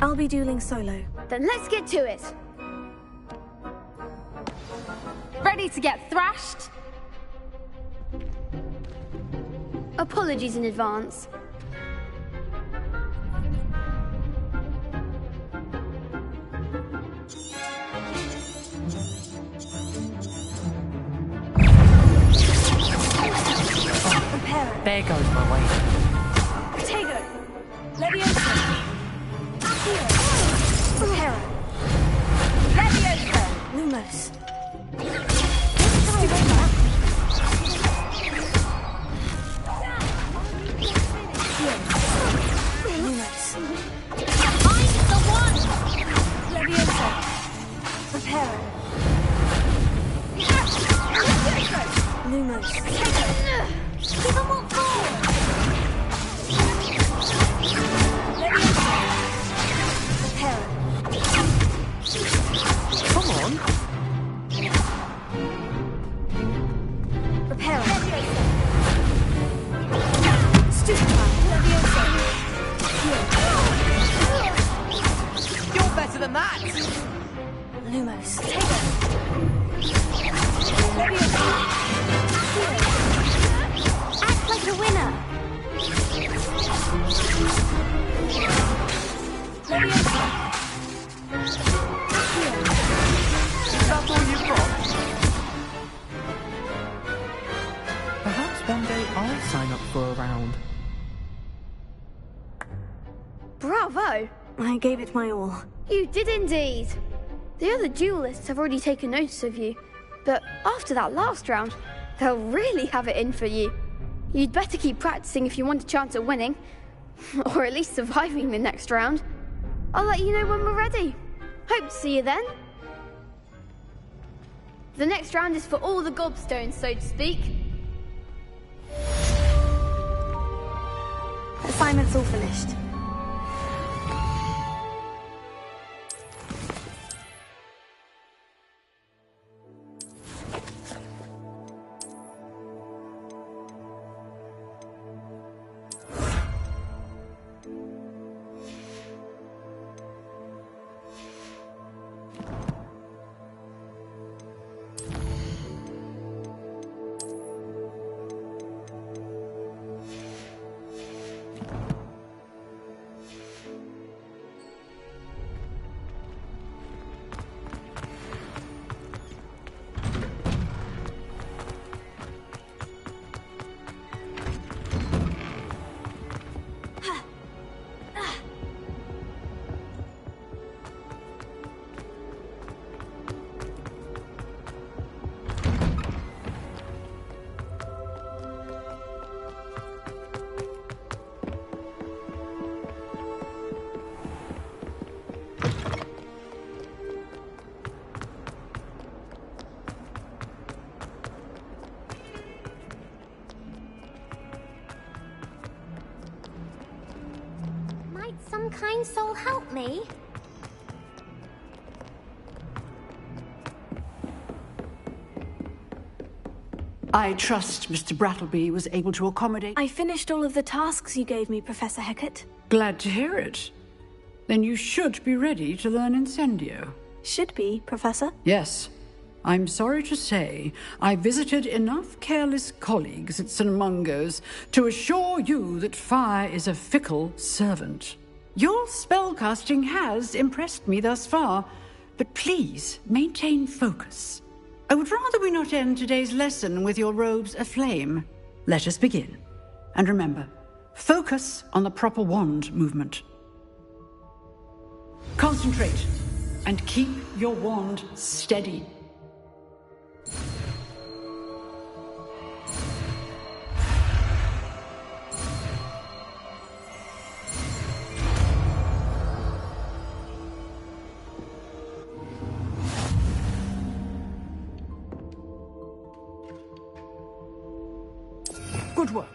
I'll be dueling solo. Then let's get to it. Ready to get thrashed? Apologies in advance. There goes my way. Potato! Leviosa! Accio! Prepara! Leviosa! Lumos! Lumos! I'm the one! Leviosa! Prepara! Lumos! Give them all forward! Leviosa! Prepara! Come on. Prepara! Stupefy! Leviosa! You're better than that. Lumos! Leviosa! Act like a winner! Leviosa! That's all you've got? Perhaps one day I'll sign up for a round. Bravo! I gave it my all. You did indeed. The other duelists have already taken notice of you, but after that last round, they'll really have it in for you. You'd better keep practicing if you want a chance at winning, or at least surviving the next round. I'll let you know when we're ready. Hope to see you then. The next round is for all the gobstones, so to speak. Assignment's all finished. Some kind soul help me? I trust Mr. Brattleby was able to accommodate. I finished all of the tasks you gave me, Professor Hecat. Glad to hear it. Then you should be ready to learn Incendio. Should be, Professor. Yes. I'm sorry to say, I visited enough careless colleagues at St. Mungo's to assure you that fire is a fickle servant. Your spellcasting has impressed me thus far, but please maintain focus. I would rather we not end today's lesson with your robes aflame. Let us begin. And remember, focus on the proper wand movement. Concentrate and keep your wand steady. Good work.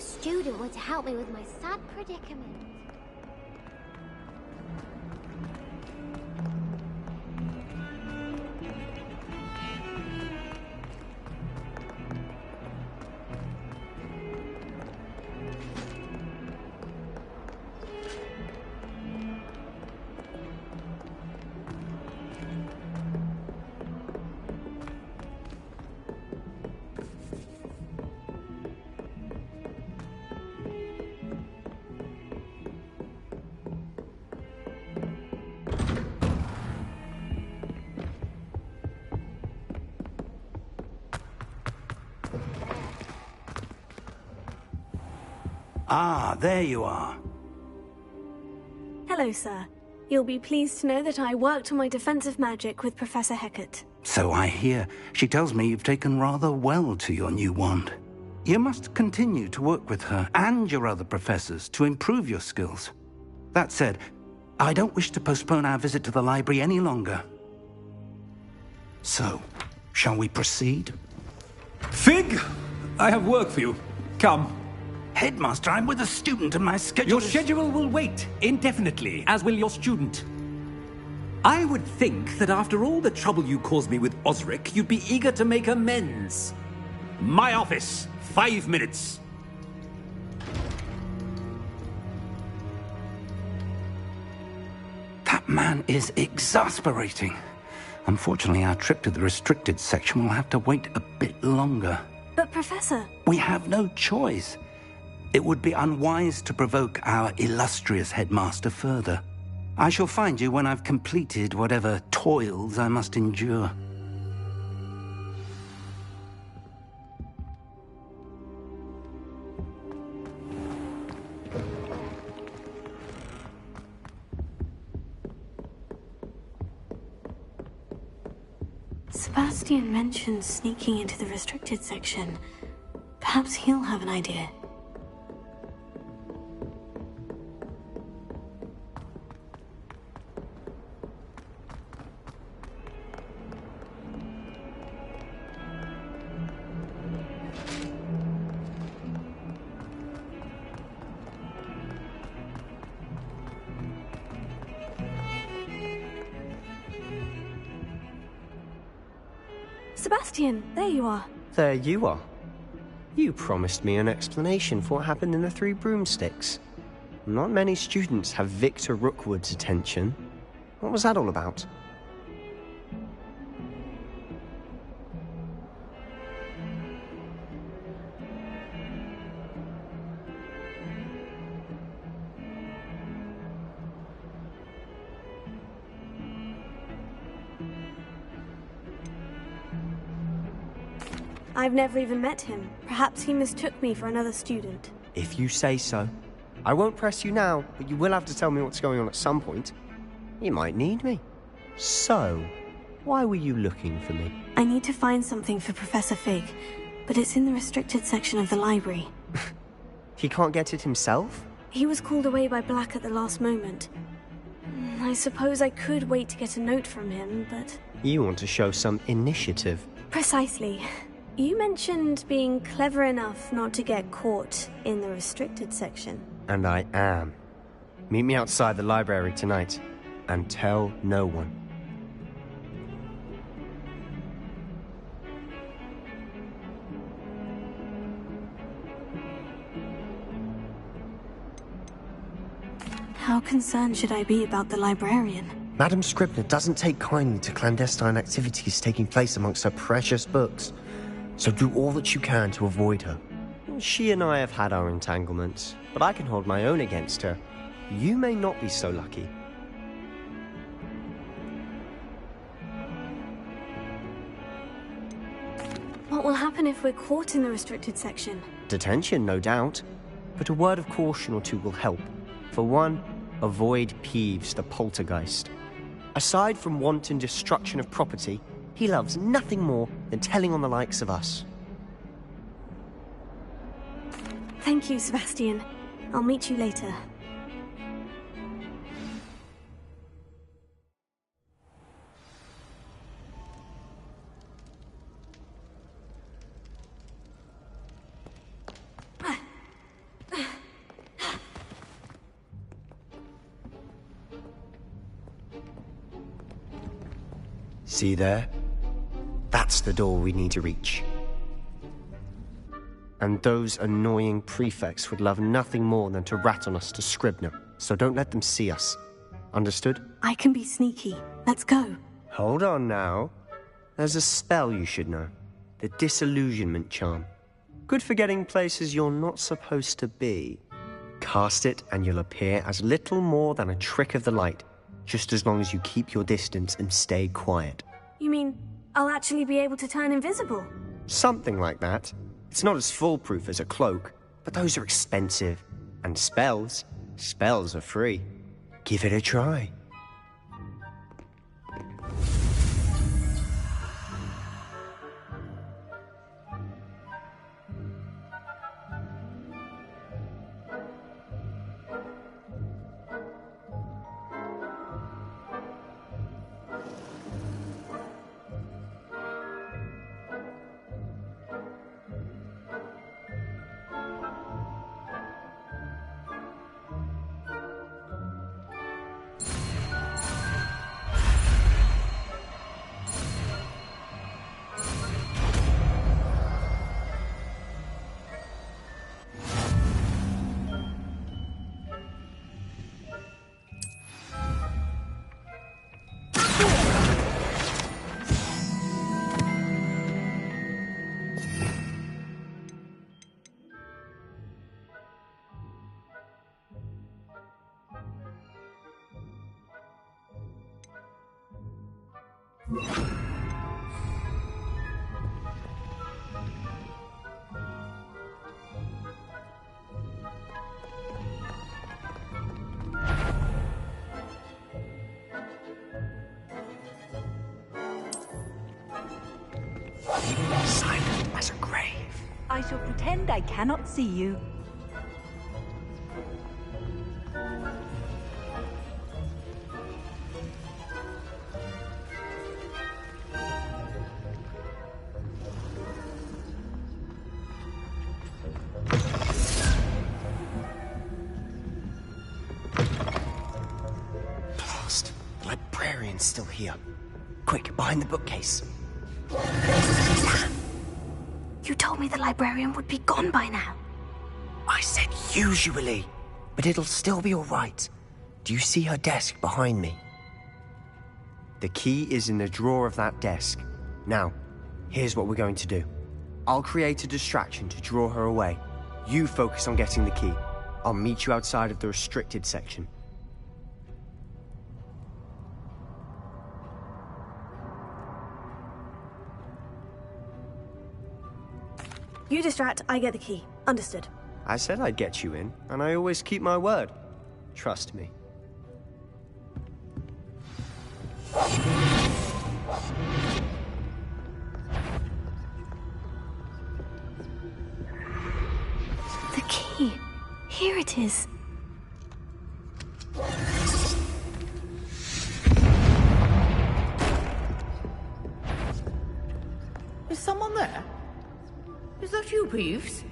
new student were to help me with my sad predicament. Ah, there you are. Hello, sir. You'll be pleased to know that I worked on my defensive magic with Professor Hecat. So I hear. She tells me you've taken rather well to your new wand. You must continue to work with her and your other professors to improve your skills. That said, I don't wish to postpone our visit to the library any longer. So, shall we proceed? Fig! I have work for you. Come. Headmaster, I'm with a student and my schedule Your schedule will wait indefinitely, as will your student. I would think that after all the trouble you caused me with Osric, you'd be eager to make amends. My office. 5 minutes. That man is exasperating. Unfortunately, our trip to the restricted section will have to wait a bit longer. But, Professor... We have no choice. It would be unwise to provoke our illustrious headmaster further. I shall find you when I've completed whatever toils I must endure. Sebastian mentioned sneaking into the restricted section. Perhaps he'll have an idea. Sebastian, there you are. There you are. You promised me an explanation for what happened in the Three Broomsticks. Not many students have Victor Rookwood's attention. What was that all about? I've never even met him. Perhaps he mistook me for another student. If you say so. I won't press you now, but you will have to tell me what's going on at some point. You might need me. So, why were you looking for me? I need to find something for Professor Fig, but it's in the restricted section of the library. He can't get it himself? He was called away by Black at the last moment. I suppose I could wait to get a note from him, but... You want to show some initiative. Precisely. You mentioned being clever enough not to get caught in the restricted section. And I am. Meet me outside the library tonight, and tell no one. How concerned should I be about the librarian? Madam Scribner doesn't take kindly to clandestine activities taking place amongst her precious books. So do all that you can to avoid her. She and I have had our entanglements, but I can hold my own against her. You may not be so lucky. What will happen if we're caught in the restricted section? Detention, no doubt. But a word of caution or two will help. For one, avoid Peeves, the poltergeist. Aside from wanton destruction of property, he loves nothing more than telling on the likes of us. Thank you, Sebastian. I'll meet you later. See there? That's the door we need to reach. And those annoying prefects would love nothing more than to rat on us to Scribner, so don't let them see us. Understood? I can be sneaky. Let's go. Hold on now. There's a spell you should know. The Disillusionment Charm. Good for getting places you're not supposed to be. Cast it and you'll appear as little more than a trick of the light, just as long as you keep your distance and stay quiet. You mean I'll actually be able to turn invisible? Something like that. It's not as foolproof as a cloak, but those are expensive. And spells are free. Give it a try. Silent as a grave. I shall pretend I cannot see you. Blast. The librarian's still here. Quick, behind the bookcase. Sam, you told me the librarian would be gone by now. I said usually, but it'll still be all right. Do you see her desk behind me? The key is in the drawer of that desk. Now, here's what we're going to do. I'll create a distraction to draw her away. You focus on getting the key. I'll meet you outside of the restricted section. You distract, I get the key. Understood. I said I'd get you in, and I always keep my word. Trust me. The key. Here it is. Is someone there? Is that you, Peeves?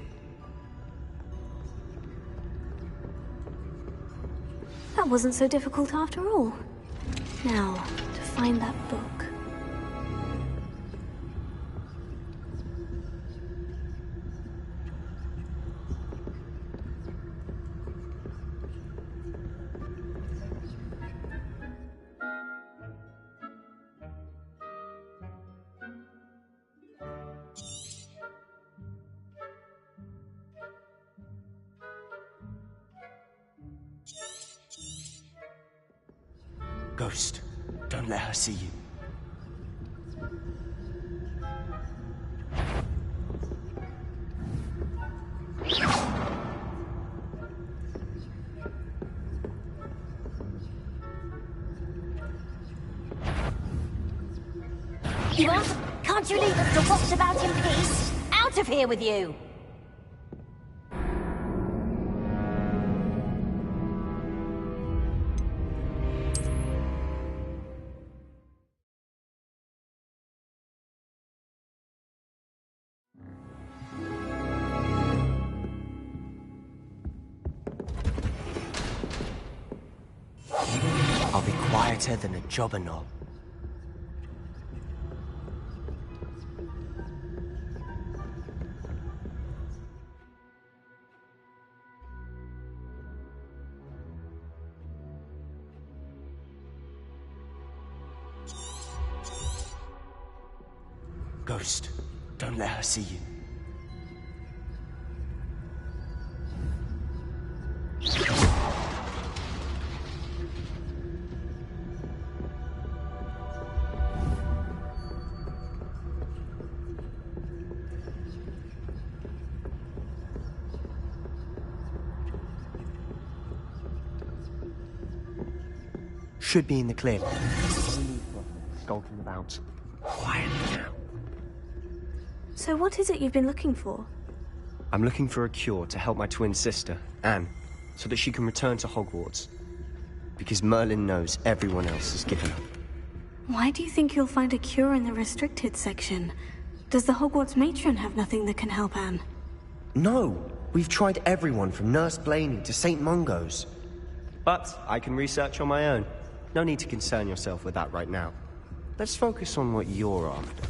That wasn't so difficult after all. Now, to find that book. Ghost, don't let her see you. What? Can't you leave us to watch about in peace? Out of here with you! I'll be quieter than a jobber knoll. Ghost, don't let her see you. Should be in the clear. Skulking about. Quiet now. So what is it you've been looking for? I'm looking for a cure to help my twin sister, Anne, so that she can return to Hogwarts. Because Merlin knows everyone else has given up. Why do you think you'll find a cure in the restricted section? Does the Hogwarts matron have nothing that can help Anne? No! We've tried everyone from Nurse Blaney to St. Mungo's. But I can research on my own. No need to concern yourself with that right now. Let's focus on what you're after.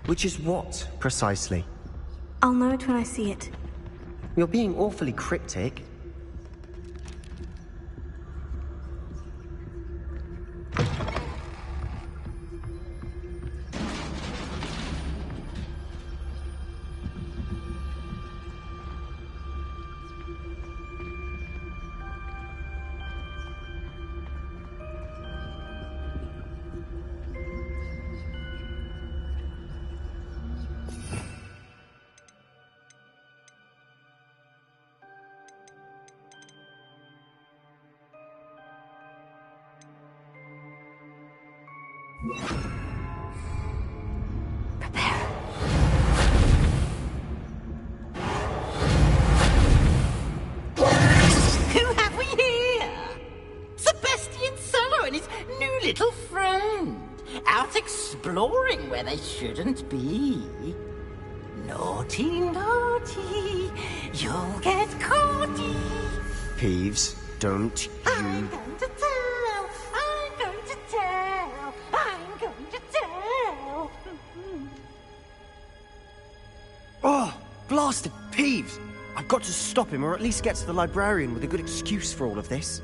Which is what, precisely? I'll know it when I see it. You're being awfully cryptic. Who have we here? Sebastian Solo and his new little friend. Out exploring where they shouldn't be. Naughty, naughty. You'll get caughty. Peeves, don't you... I'm going to tell. I'm going to tell. I'm going to tell. Oh, blasted Peeves! I've got to stop him, or at least get to the librarian with a good excuse for all of this.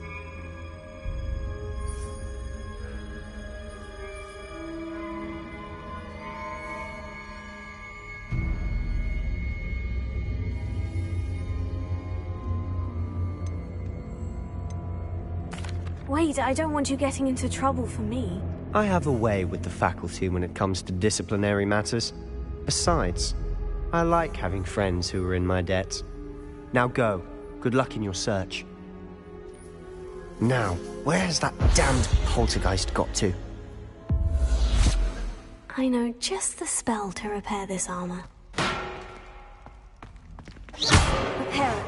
Wait, I don't want you getting into trouble for me. I have a way with the faculty when it comes to disciplinary matters. Besides, I like having friends who are in my debt. Now go. Good luck in your search. Now, where has that damned poltergeist got to? I know just the spell to repair this armor. Repair it.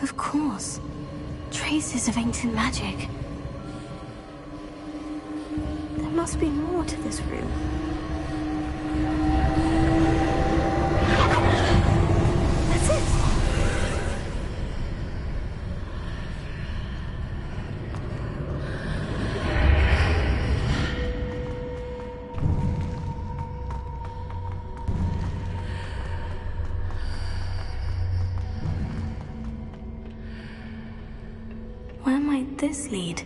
Of course. Traces of ancient magic. There must be more to this room. That's it! Where might this lead?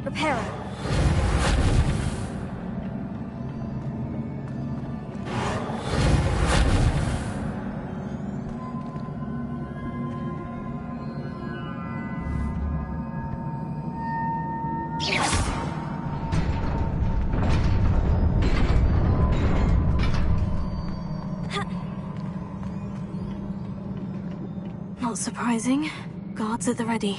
Repair it. Not surprising. Guards at the ready.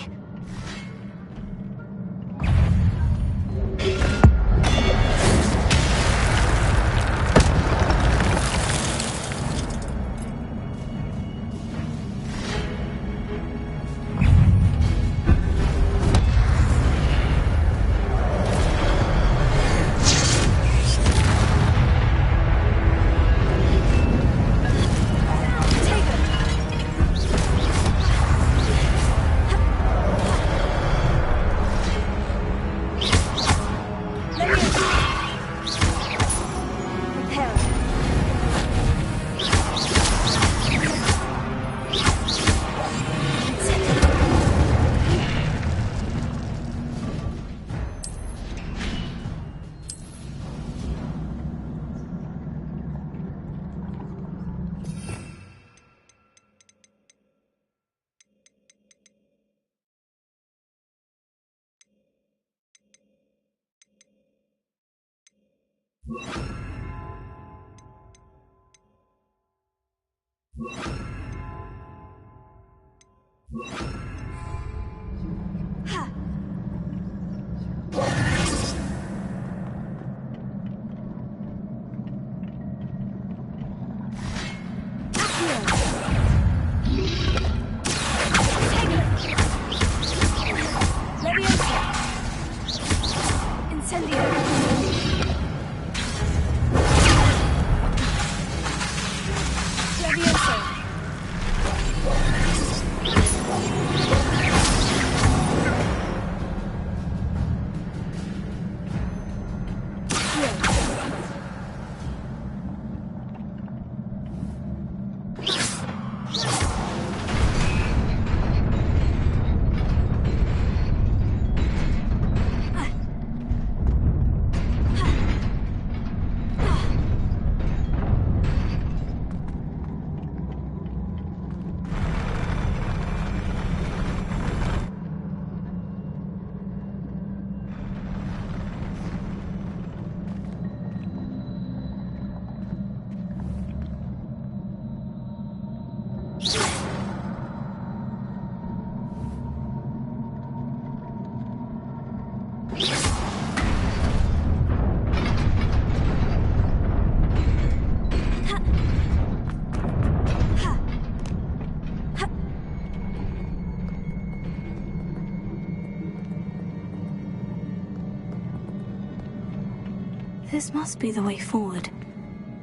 This must be the way forward.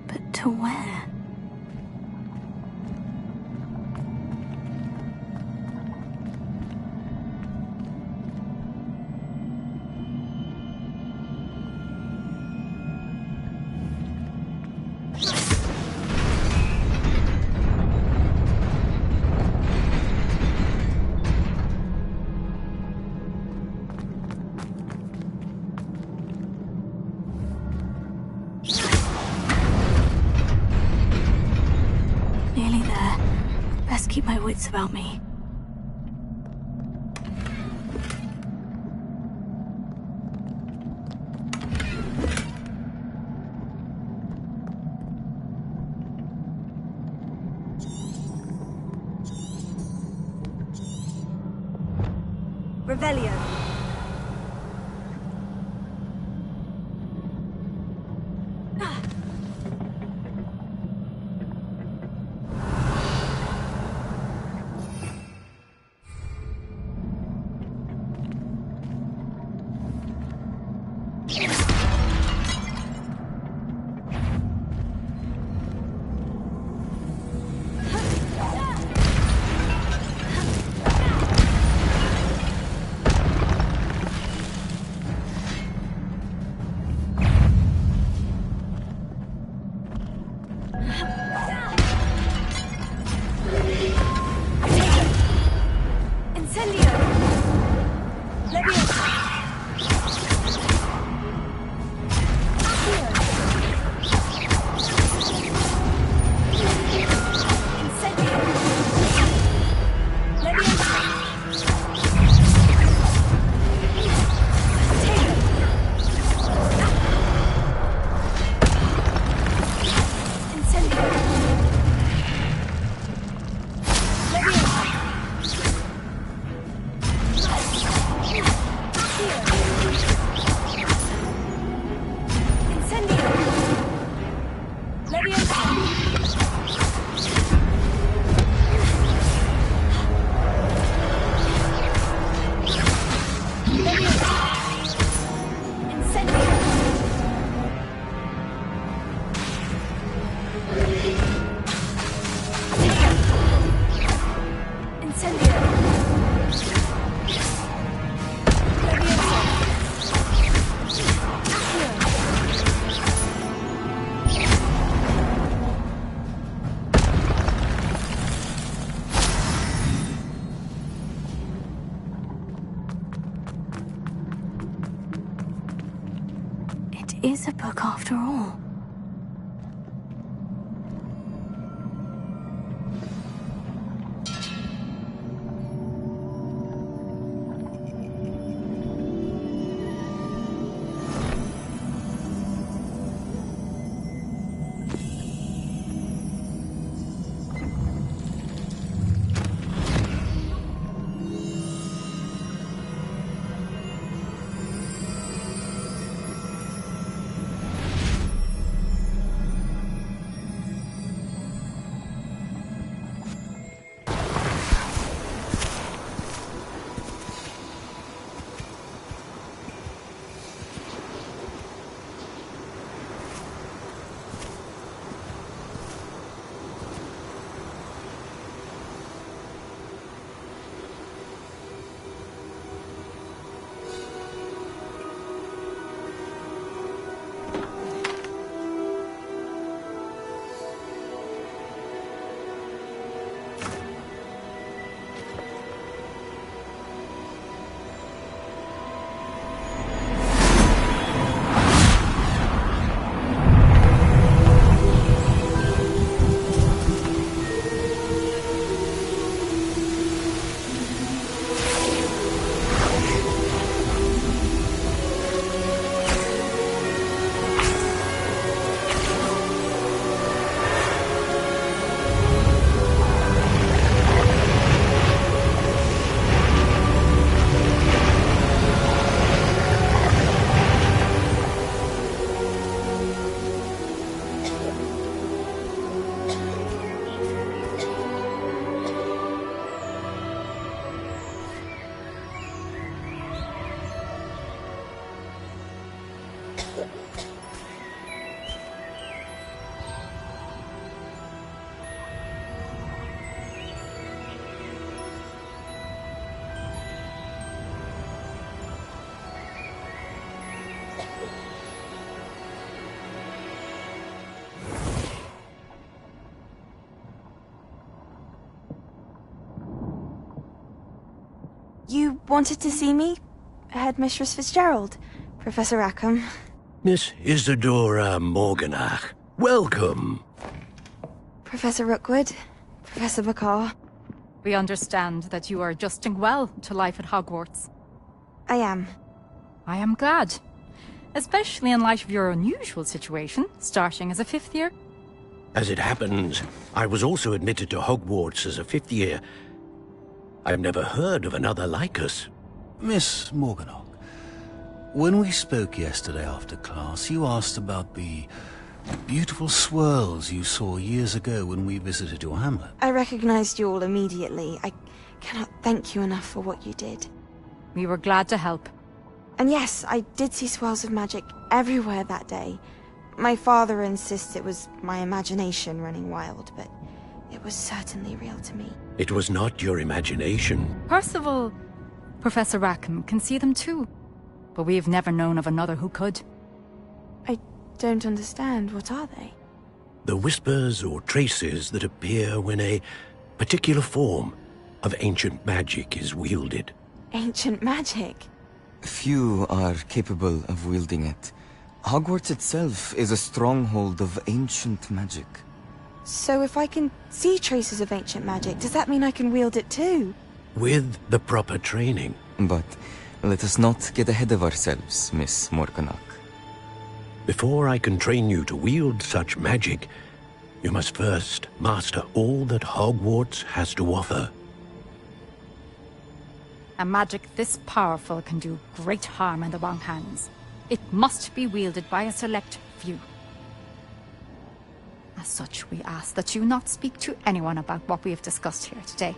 But to where? Keep my wits about me. Revelio. Is a book after all. You wanted to see me? Headmistress Fitzgerald, Professor Rackham. Miss Isadora Morganach, welcome. Professor Rookwood, Professor Bakar. We understand that you are adjusting well to life at Hogwarts. I am. I am glad. Especially in light of your unusual situation, starting as a 5th year. As it happens, I was also admitted to Hogwarts as a 5th year. I've never heard of another like us. Miss Morganach, when we spoke yesterday after class, you asked about the beautiful swirls you saw years ago when we visited your hamlet. I recognized you all immediately. I cannot thank you enough for what you did. We were glad to help. And yes, I did see swirls of magic everywhere that day. My father insists it was my imagination running wild, but it was certainly real to me. It was not your imagination. Percival, Professor Rackham can see them too. But we have never known of another who could. I don't understand. What are they? The whispers or traces that appear when a particular form of ancient magic is wielded. Ancient magic? Few are capable of wielding it. Hogwarts itself is a stronghold of ancient magic. So if I can see traces of ancient magic, does that mean I can wield it too? With the proper training. But let us not get ahead of ourselves, Miss Morganach. Before I can train you to wield such magic, you must first master all that Hogwarts has to offer. A magic this powerful can do great harm in the wrong hands. It must be wielded by a select few. As such, we ask that you not speak to anyone about what we have discussed here today.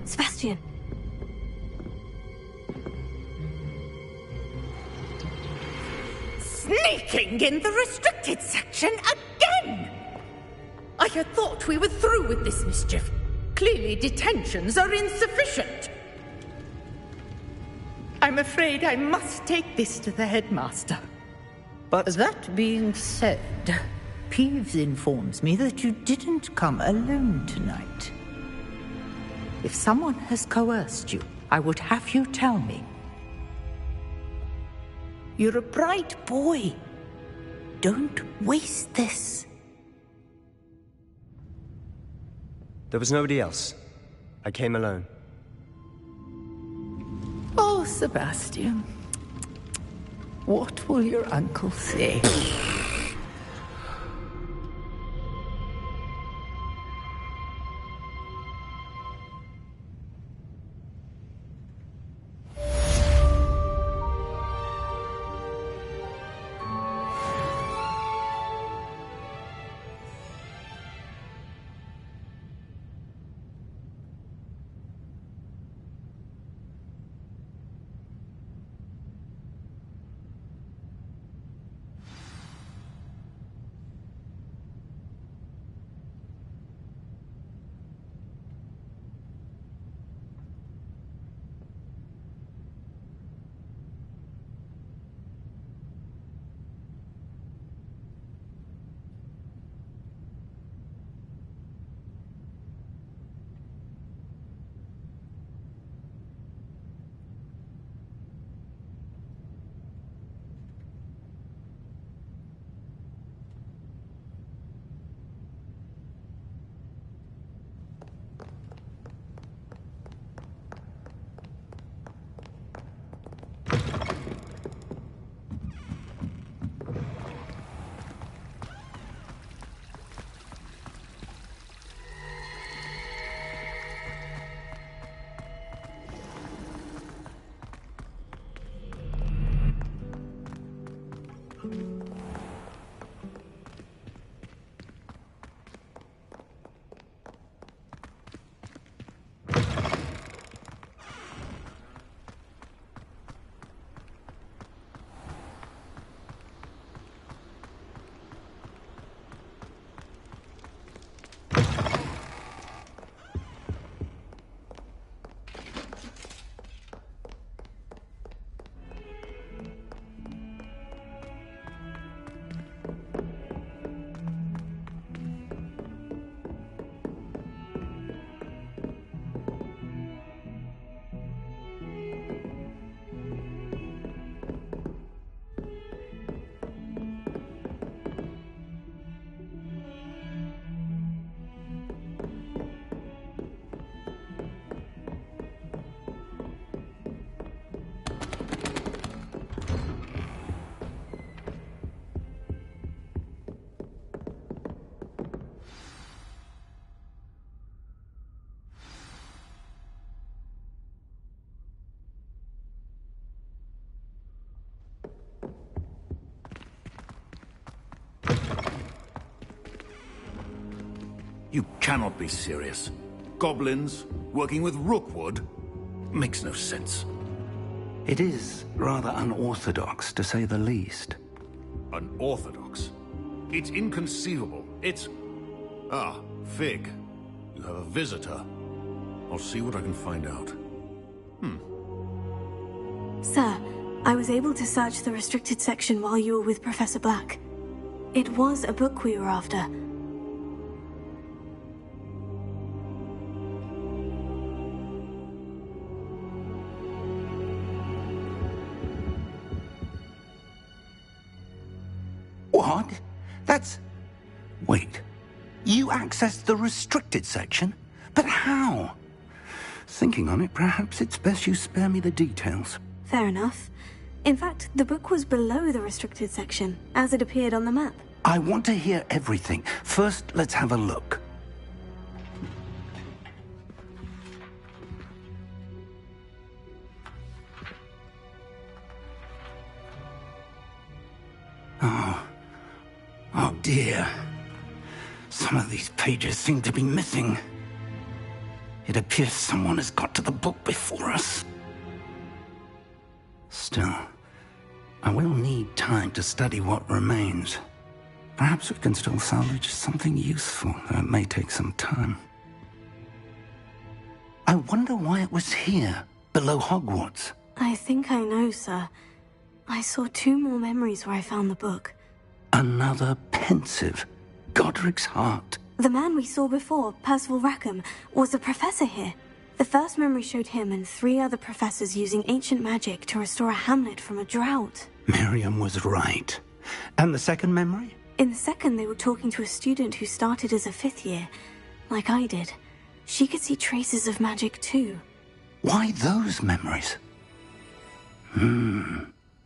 Sebastian. Sneaking in the restricted section again! I had thought we were through with this mischief. Clearly detentions are insufficient. I'm afraid I must take this to the headmaster. But that being said, Peeves informs me that you didn't come alone tonight. If someone has coerced you, I would have you tell me. You're a bright boy. Don't waste this. There was nobody else. I came alone. Oh, Sebastian. What will your uncle say? You cannot be serious. Goblins working with Rookwood? Makes no sense. It is rather unorthodox, to say the least. Unorthodox? It's inconceivable. It's... Ah, Fig. You have a visitor. I'll see what I can find out. Sir, I was able to search the restricted section while you were with Professor Black. It was a book we were after. What? That's... Wait. You accessed the restricted section? But how? Thinking on it, perhaps it's best you spare me the details. Fair enough. In fact, the book was below the restricted section, as it appeared on the map. I want to hear everything. First, let's have a look. Oh dear. Some of these pages seem to be missing. It appears someone has got to the book before us. Still, I will need time to study what remains. Perhaps we can still salvage something useful, though it may take some time. I wonder why it was here, below Hogwarts. I think I know, sir. I saw 2 more memories where I found the book. Another pensive. Godric's heart. The man we saw before, Percival Rackham, was a professor here. The first memory showed him and 3 other professors using ancient magic to restore a hamlet from a drought. Miriam was right. And the second memory? In the second, they were talking to a student who started as a 5th year, like I did. She could see traces of magic too. Why those memories?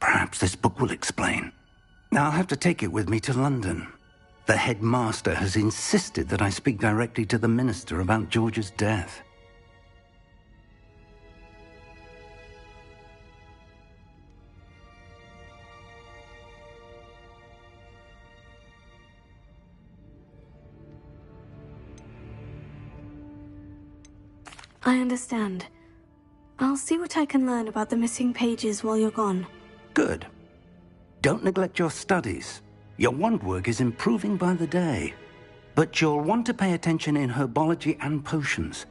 Perhaps this book will explain. Now I'll have to take it with me to London. The headmaster has insisted that I speak directly to the minister about George's death. I understand. I'll see what I can learn about the missing pages while you're gone. Good. Don't neglect your studies. Your wand work is improving by the day. But you'll want to pay attention in herbology and potions.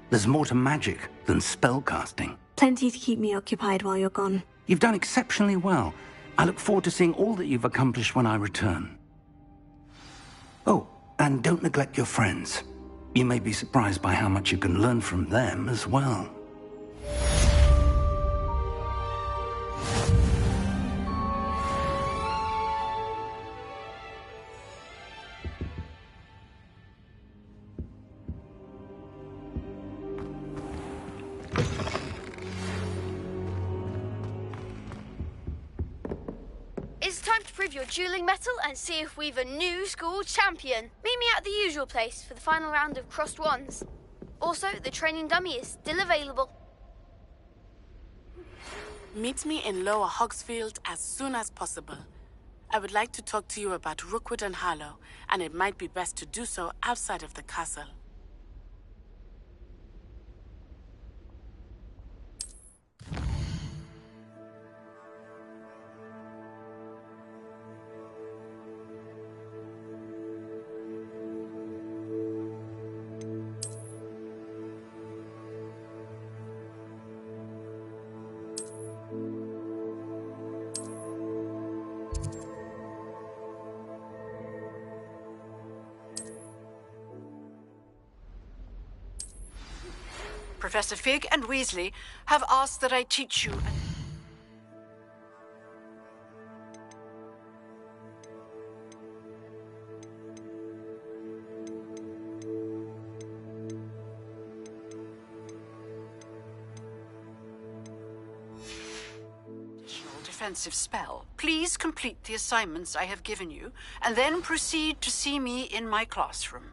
There's more to magic than spellcasting. Plenty to keep me occupied while you're gone. You've done exceptionally well. I look forward to seeing all that you've accomplished when I return. Oh, and don't neglect your friends. You may be surprised by how much you can learn from them as well. It's time to prove your dueling mettle and see if we've a new school champion. Meet me at the usual place for the final round of crossed wands. Also, the training dummy is still available. Meet me in Lower Hogsfield as soon as possible. I would like to talk to you about Rookwood and Harlow, and it might be best to do so outside of the castle. Professor Fig and Weasley have asked that I teach you. Additional defensive spell. Please complete the assignments I have given you, and then proceed to see me in my classroom.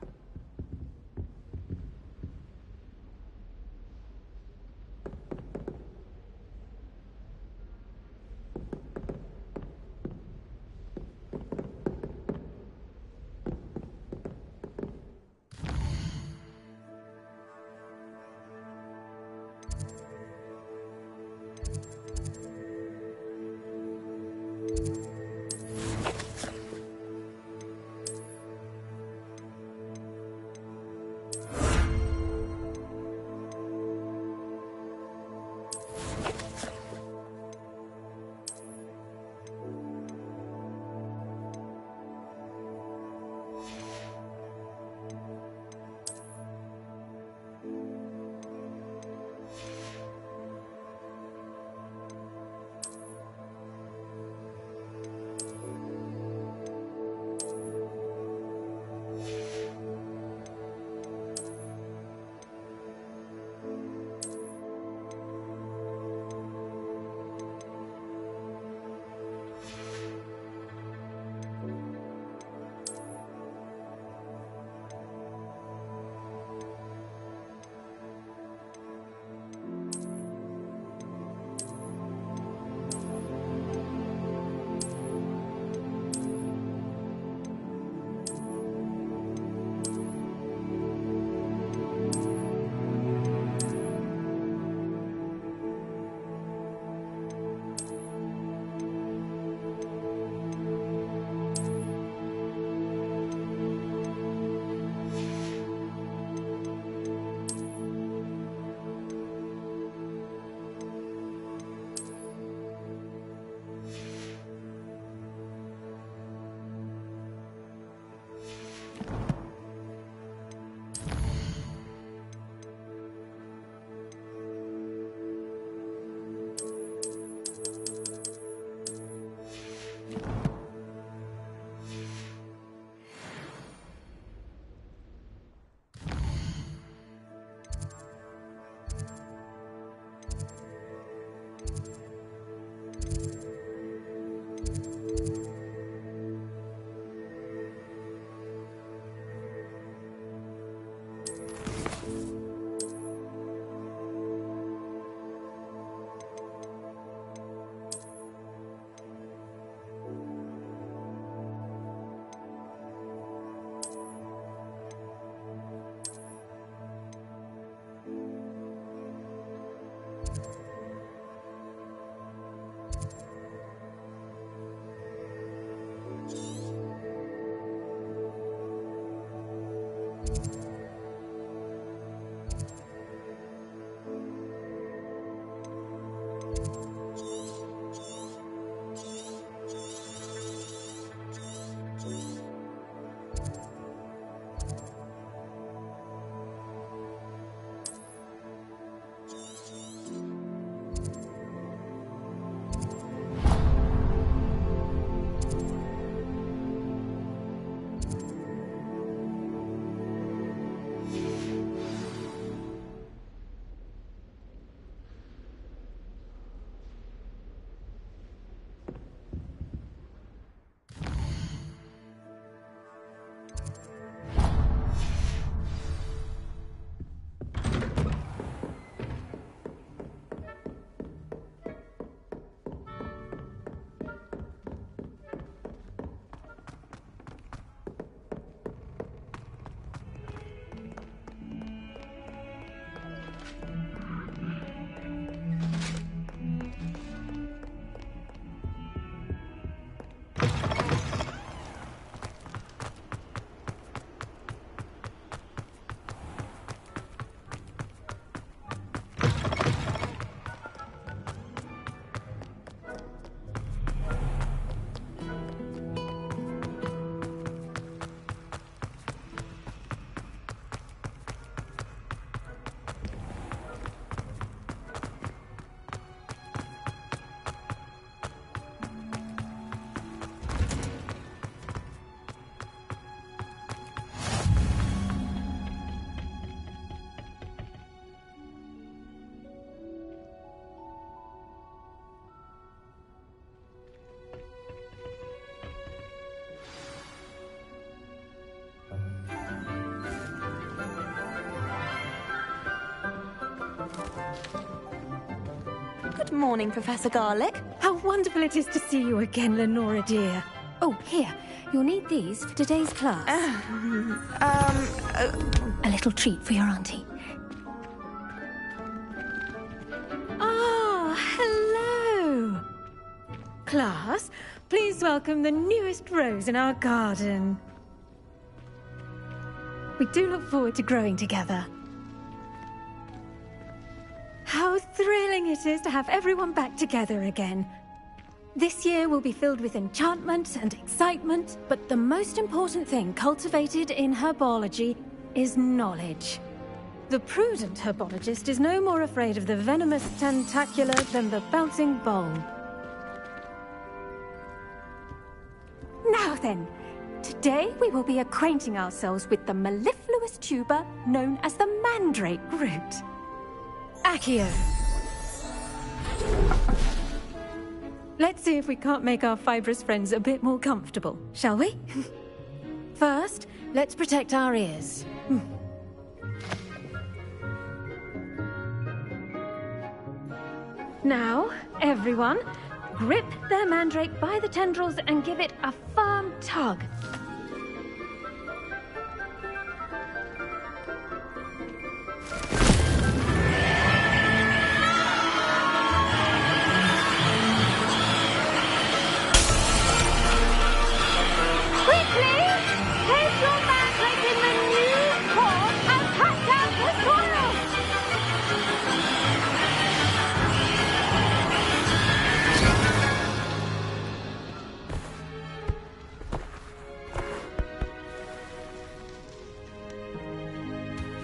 Good morning, Professor Garlick. How wonderful it is to see you again, Lenora dear. Oh, here. You'll need these for today's class. A little treat for your auntie. Ah, hello. Class, please welcome the newest rose in our garden. We do look forward to growing together. How thrilling it is to have everyone back together again. This year will be filled with enchantment and excitement, but the most important thing cultivated in herbology is knowledge. The prudent herbologist is no more afraid of the venomous tentacula than the bouncing bulb. Now then, today we will be acquainting ourselves with the mellifluous tuber known as the mandrake root. Accio. Let's see if we can't make our fibrous friends a bit more comfortable, shall we? First, let's protect our ears. Now, everyone, grip their mandrake by the tendrils and give it a firm tug.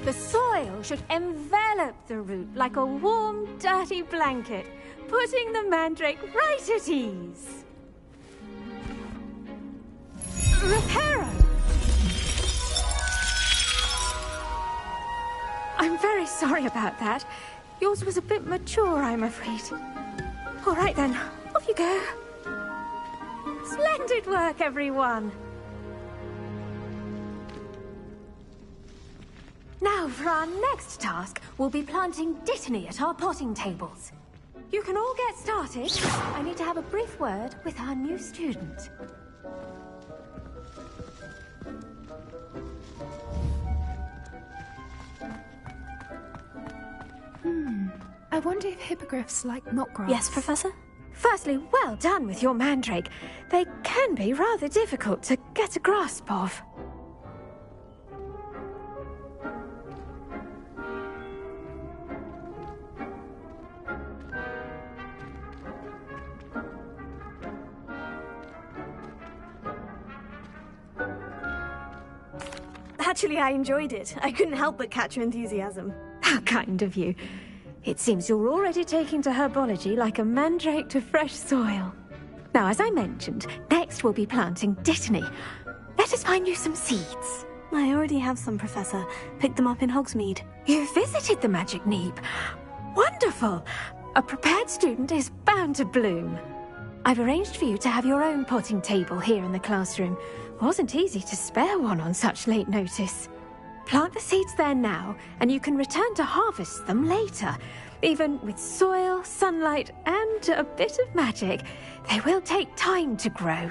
The soil should envelop the root like a warm, dirty blanket, putting the mandrake right at ease. Reparo! I'm very sorry about that. Yours was a bit mature, I'm afraid. All right then, off you go. Splendid work, everyone. Now, for our next task, we'll be planting Dittany at our potting tables. You can all get started. I need to have a brief word with our new student. I wonder if hippogriffs like knotgrass. Yes, Professor? Firstly, well done with your mandrake. They can be rather difficult to get a grasp of. Actually, I enjoyed it. I couldn't help but catch your enthusiasm. How kind of you. It seems you're already taking to herbology like a mandrake to fresh soil. Now, as I mentioned, next we'll be planting Dittany. Let us find you some seeds. I already have some, Professor. Picked them up in Hogsmeade. You visited the Magic Neep. Wonderful! A prepared student is bound to bloom. I've arranged for you to have your own potting table here in the classroom. Wasn't easy to spare one on such late notice. Plant the seeds there now, and you can return to harvest them later. Even with soil, sunlight, and a bit of magic, they will take time to grow.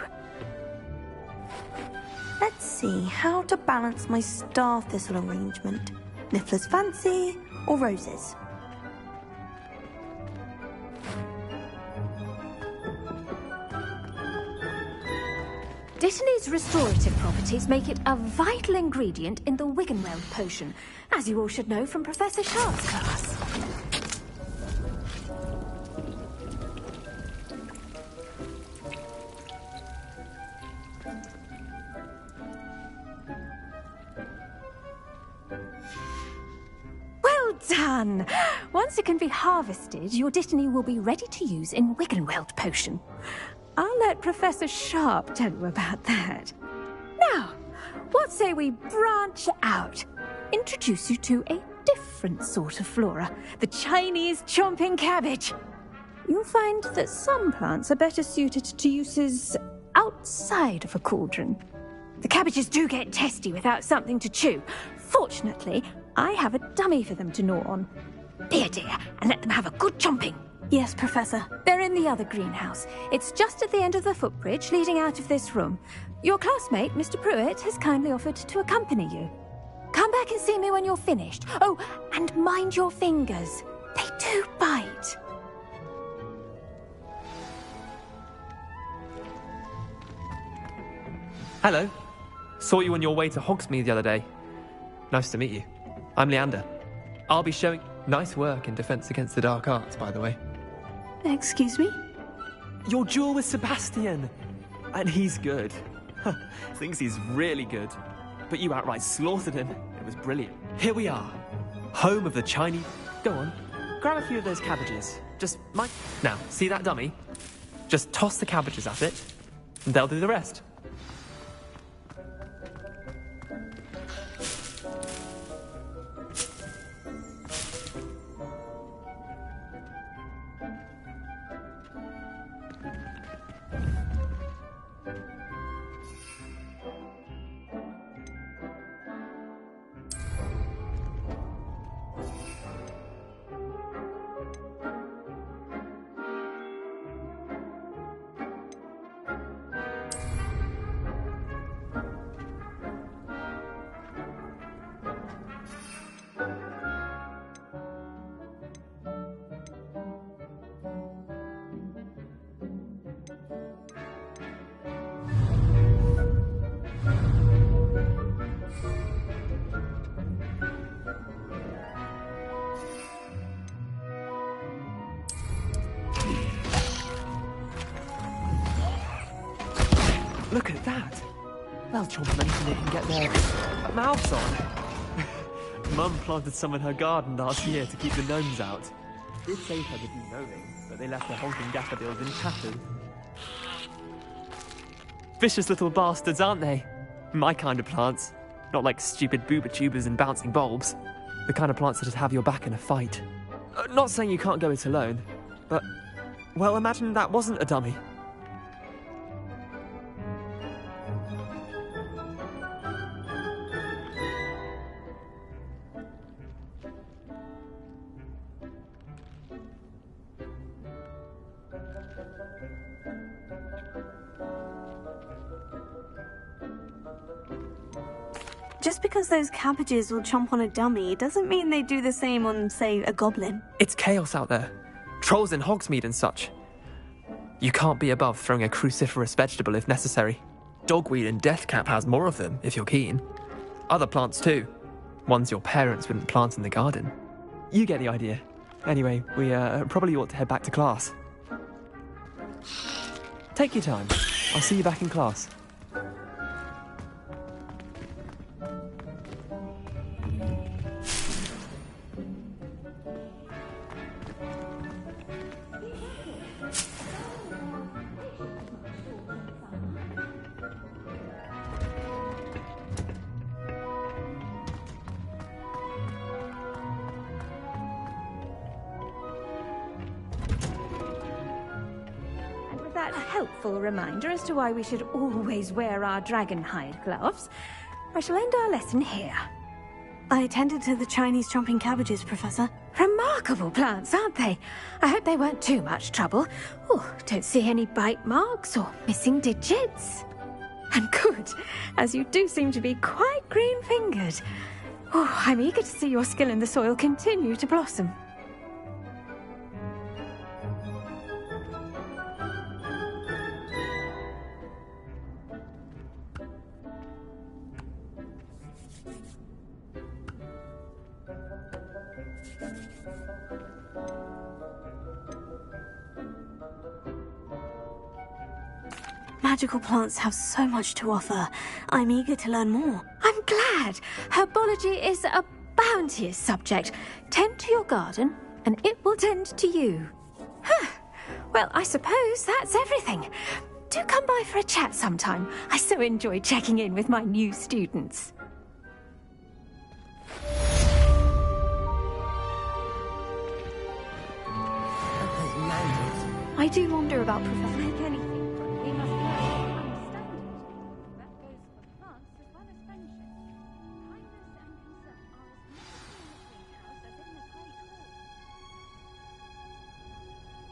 Let's see how to balance my star thistle arrangement. Niffler's fancy or roses? Dittany's restorative properties make it a vital ingredient in the Wiggenweld potion, as you all should know from Professor Sharp's class. Well done! Once it can be harvested, your Dittany will be ready to use in Wiggenweld potion. I'll let Professor Sharp tell you about that. Now, what say we branch out? Introduce you to a different sort of flora, the Chinese chomping cabbage. You'll find that some plants are better suited to uses outside of a cauldron. The cabbages do get testy without something to chew. Fortunately, I have a dummy for them to gnaw on. Here, dear, and let them have a good chomping. Yes, Professor. They're in the other greenhouse. It's just at the end of the footbridge leading out of this room. Your classmate, Mr. Pruitt, has kindly offered to accompany you. Come back and see me when you're finished. Oh, and mind your fingers. They do bite. Hello. Saw you on your way to Hogsmeade the other day. Nice to meet you. I'm Leander. I'll be showing... Nice work in Defense Against the Dark Arts, by the way. Excuse me? Your duel with Sebastian! And he's good. Thinks he's really good. But you outright slaughtered him. It was brilliant. Here we are. Home of the Chinese... Go on. Grab a few of those cabbages. Just... Now, see that dummy? Just toss the cabbages at it, and they'll do the rest. Look at that! They'll chomp anything they can get their mouths on. Mum planted some in her garden last year to keep the gnomes out. Did save her the de-gnoming, but they left the honking daffodils in tatters. Vicious little bastards, aren't they? My kind of plants. Not like stupid booba tubers and bouncing bulbs. The kind of plants that just have your back in a fight. Not saying you can't go it alone, but... Well, imagine that wasn't a dummy. Just because those cabbages will chomp on a dummy doesn't mean they do the same on, say, a goblin. It's chaos out there. Trolls in Hogsmeade and such. You can't be above throwing a cruciferous vegetable if necessary. Dogweed and deathcap has more of them, if you're keen. Other plants too. Ones your parents wouldn't plant in the garden. You get the idea. Anyway, we probably ought to head back to class. Take your time. I'll see you back in class. That helpful reminder as to why we should always wear our dragon hide gloves. I shall end our lesson here. I attended to the Chinese chomping cabbages, Professor. Remarkable plants, aren't they? I hope they weren't too much trouble. Oh, don't see any bite marks or missing digits. And good, as you do seem to be quite green-fingered. Oh, I'm eager to see your skill in the soil continue to blossom. Magical plants have so much to offer. I'm eager to learn more. I'm glad. Herbology is a bounteous subject. Tend to your garden, and it will tend to you. Well, I suppose that's everything. Do come by for a chat sometime. I so enjoy checking in with my new students. I do wonder about Professor. Like anything, we must learn to understand it. That goes for plants as well as friendship. Kindness and concern are as much in the greenhouse as in the great hall.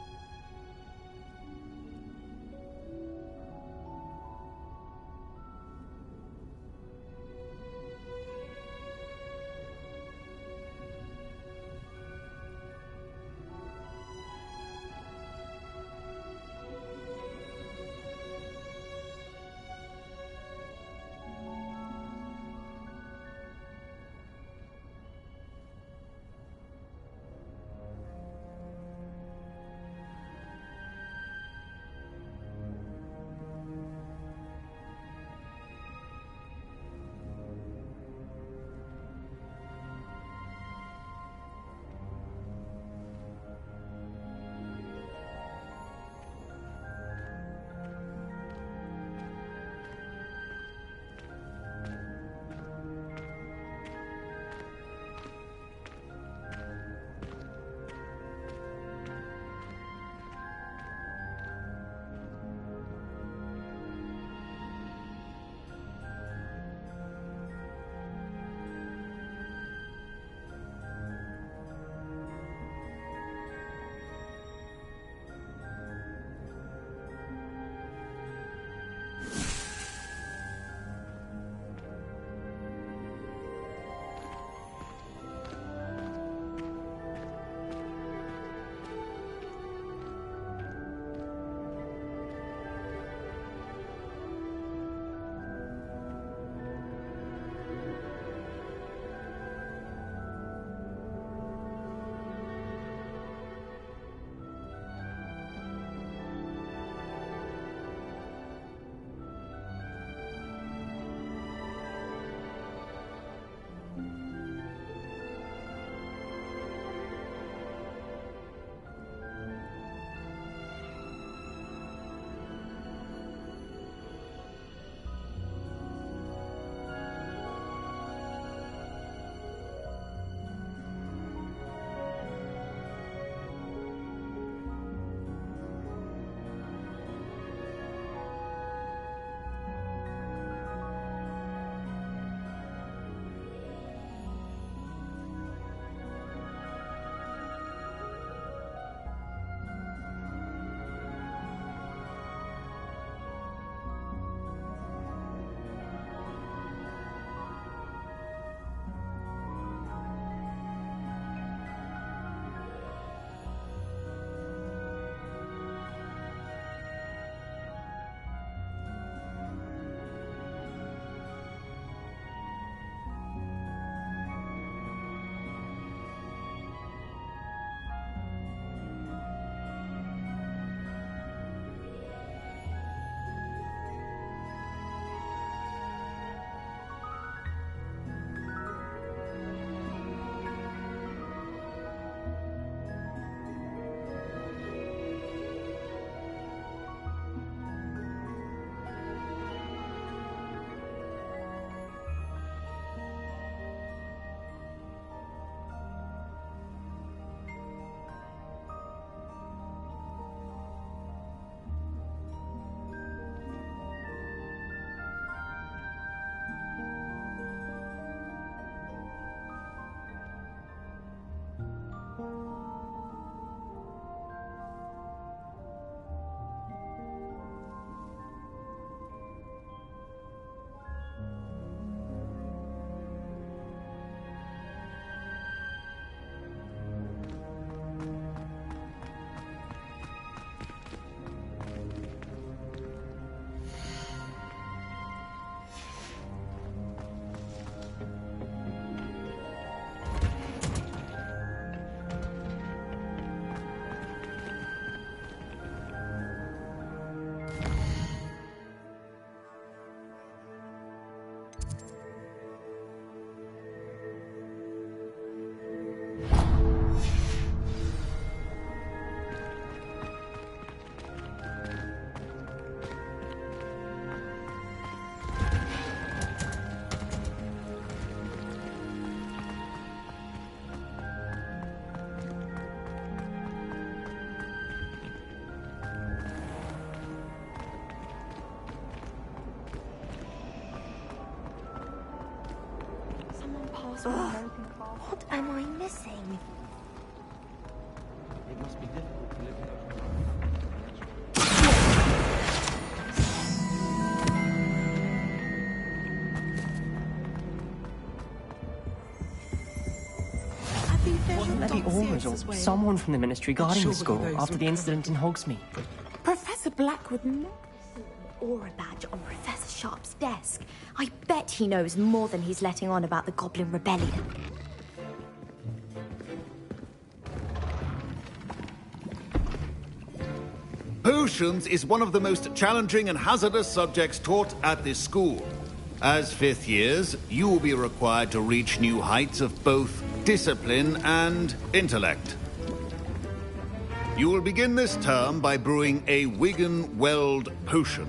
What am I missing? It must be difficult to live Wasn't there the Ormers or someone from the Ministry guarding the school after the incident in Hogsmeade? Professor Black would not see an aura badge on Professor Sharp's desk. I bet he knows more than he's letting on about the Goblin Rebellion. Potions is one of the most challenging and hazardous subjects taught at this school. As fifth years, you will be required to reach new heights of both discipline and intellect. You will begin this term by brewing a Wiggenweld potion.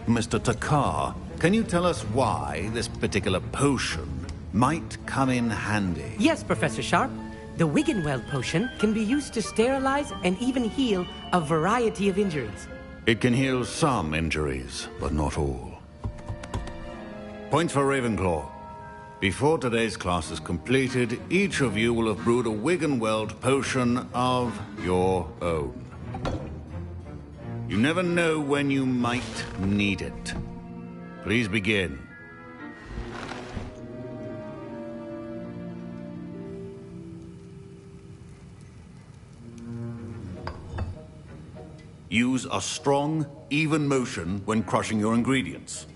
Mr. Takar, can you tell us why this particular potion might come in handy? Yes, Professor Sharp. The Wiggenweld potion can be used to sterilize and even heal a variety of injuries. It can heal some injuries, but not all. Points for Ravenclaw. Before today's class is completed, each of you will have brewed a Wiggenweld potion of your own. You never know when you might need it. Please begin. Use a strong, even motion when crushing your ingredients.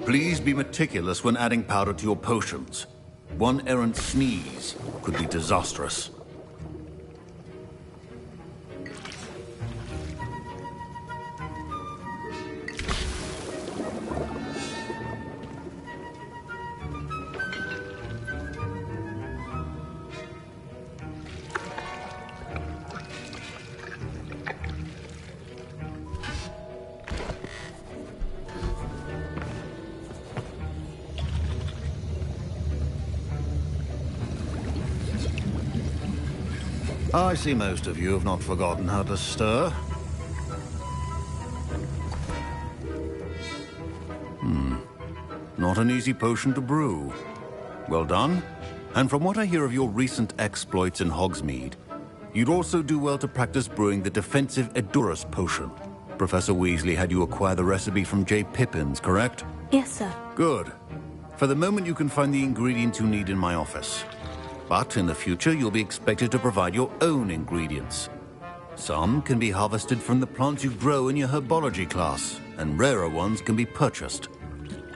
Please be meticulous when adding powder to your potions. One errant sneeze could be disastrous. I see most of you have not forgotten how to stir. Not an easy potion to brew. Well done. And from what I hear of your recent exploits in Hogsmeade, you'd also do well to practice brewing the defensive Edurus potion. Professor Weasley had you acquire the recipe from J. Pippins, correct? Yes, sir. Good. For the moment, you can find the ingredients you need in my office. But in the future, you'll be expected to provide your own ingredients. Some can be harvested from the plants you grow in your herbology class, and rarer ones can be purchased.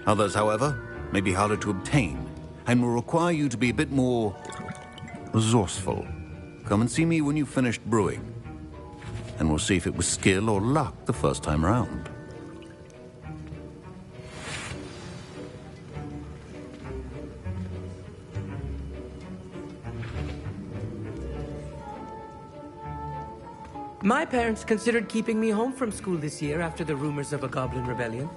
Others, however, may be harder to obtain, and will require you to be a bit more resourceful. Come and see me when you've finished brewing, and we'll see if it was skill or luck the first time around. My parents considered keeping me home from school this year after the rumors of a Goblin Rebellion.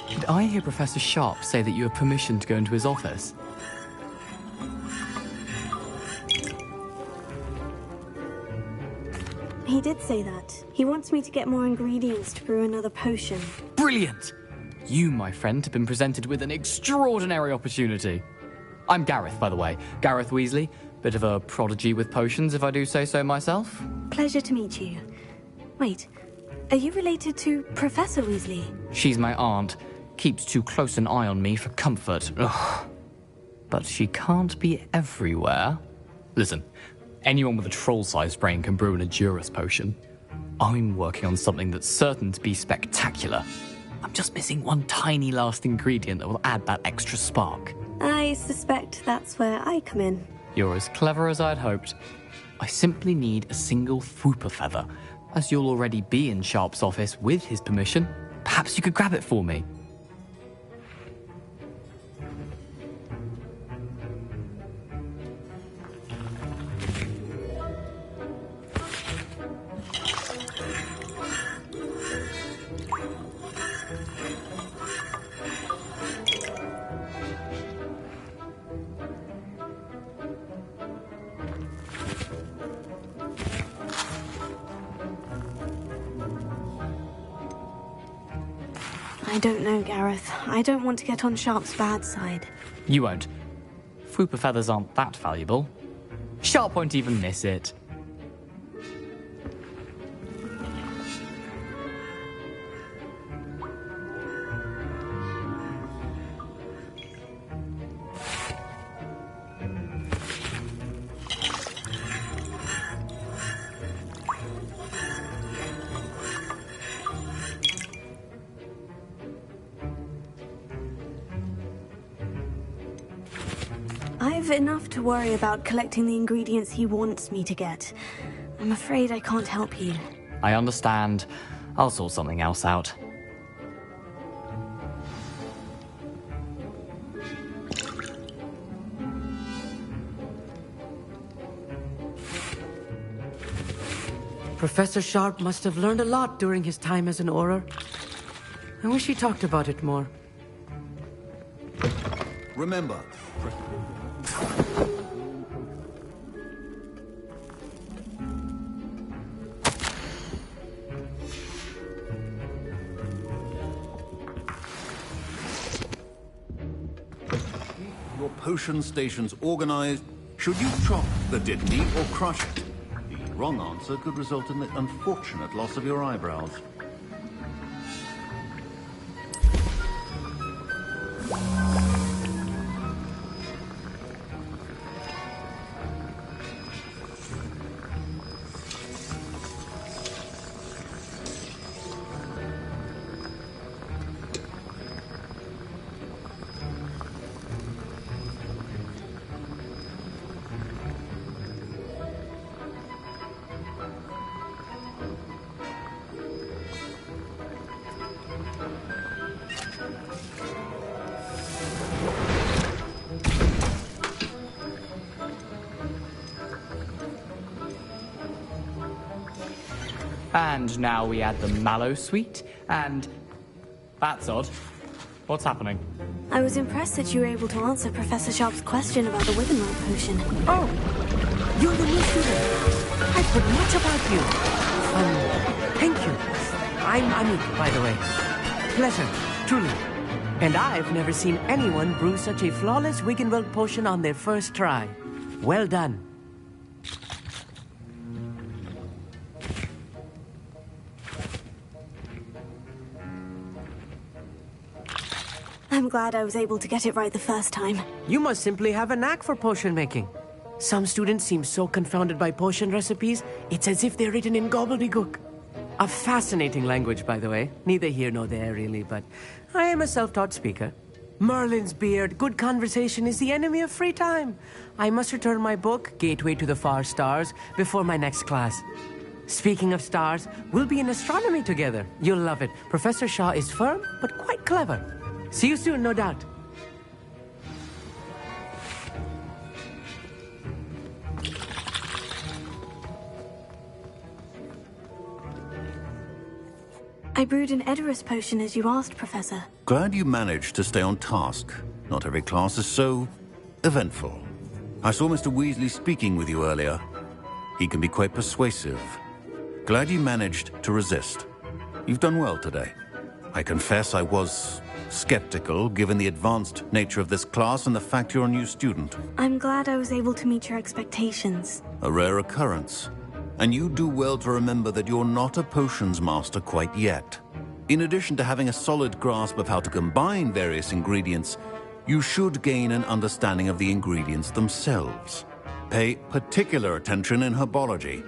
Did I hear Professor Sharp say that you have permission to go into his office? He did say that. He wants me to get more ingredients to brew another potion. Brilliant! You, my friend, have been presented with an extraordinary opportunity. I'm Gareth, by the way. Gareth Weasley. Bit of a prodigy with potions, if I do say so myself. Pleasure to meet you. Wait, are you related to Professor Weasley? She's my aunt. Keeps too close an eye on me for comfort. Ugh. But she can't be everywhere. Listen, anyone with a troll-sized brain can brew an Edurus potion. I'm working on something that's certain to be spectacular. I'm just missing one tiny last ingredient that will add that extra spark. I suspect that's where I come in. You're as clever as I'd hoped. I simply need a single Fwooper feather. As you'll already be in Sharp's office with his permission, perhaps you could grab it for me. I don't know, Gareth. I don't want to get on Sharp's bad side. You won't. Fwooper feathers aren't that valuable. Sharp won't even miss it. I've enough to worry about collecting the ingredients he wants me to get. I'm afraid I can't help you. I understand. I'll sort something else out. Professor Sharp must have learned a lot during his time as an Auror. I wish he talked about it more. Remember, your potion stations organized. Should you chop the Dittany or crush it? The wrong answer could result in the unfortunate loss of your eyebrows. And now we add the mallow sweet, and... That's odd. What's happening? I was impressed that you were able to answer Professor Sharp's question about the Wiggenweld potion. Oh! You're the new student. I've heard much about you. Thank you. I'm Amit, by the way. Pleasure, truly. And I've never seen anyone brew such a flawless Wiggenweld potion on their first try. Well done. I'm glad I was able to get it right the first time. You must simply have a knack for potion making. Some students seem so confounded by potion recipes, it's as if they're written in gobbledygook. A fascinating language, by the way. Neither here nor there, really, but I am a self-taught speaker. Merlin's beard, good conversation is the enemy of free time. I must return my book, Gateway to the Far Stars, before my next class. Speaking of stars, we'll be in astronomy together. You'll love it. Professor Shaw is firm, but quite clever. See you soon, no doubt. I brewed an Edurus potion as you asked, Professor. Glad you managed to stay on task. Not every class is so eventful. I saw Mr. Weasley speaking with you earlier. He can be quite persuasive. Glad you managed to resist. You've done well today. I confess I was skeptical, given the advanced nature of this class and the fact you're a new student. I'm glad I was able to meet your expectations. A rare occurrence. And you do well to remember that you're not a potions master quite yet. In addition to having a solid grasp of how to combine various ingredients, you should gain an understanding of the ingredients themselves. Pay particular attention in herbology.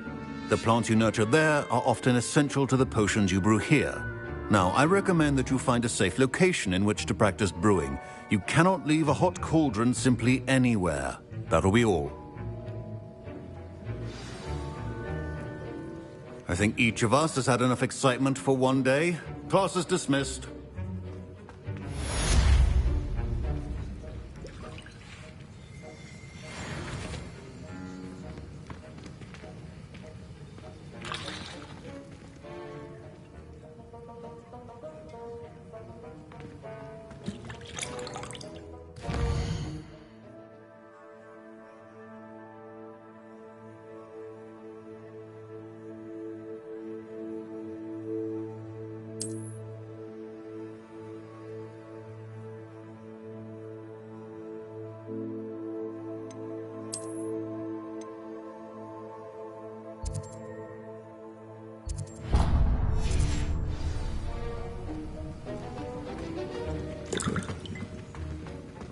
The plants you nurture there are often essential to the potions you brew here. Now, I recommend that you find a safe location in which to practice brewing. You cannot leave a hot cauldron simply anywhere. That'll be all. I think each of us has had enough excitement for one day. Class is dismissed.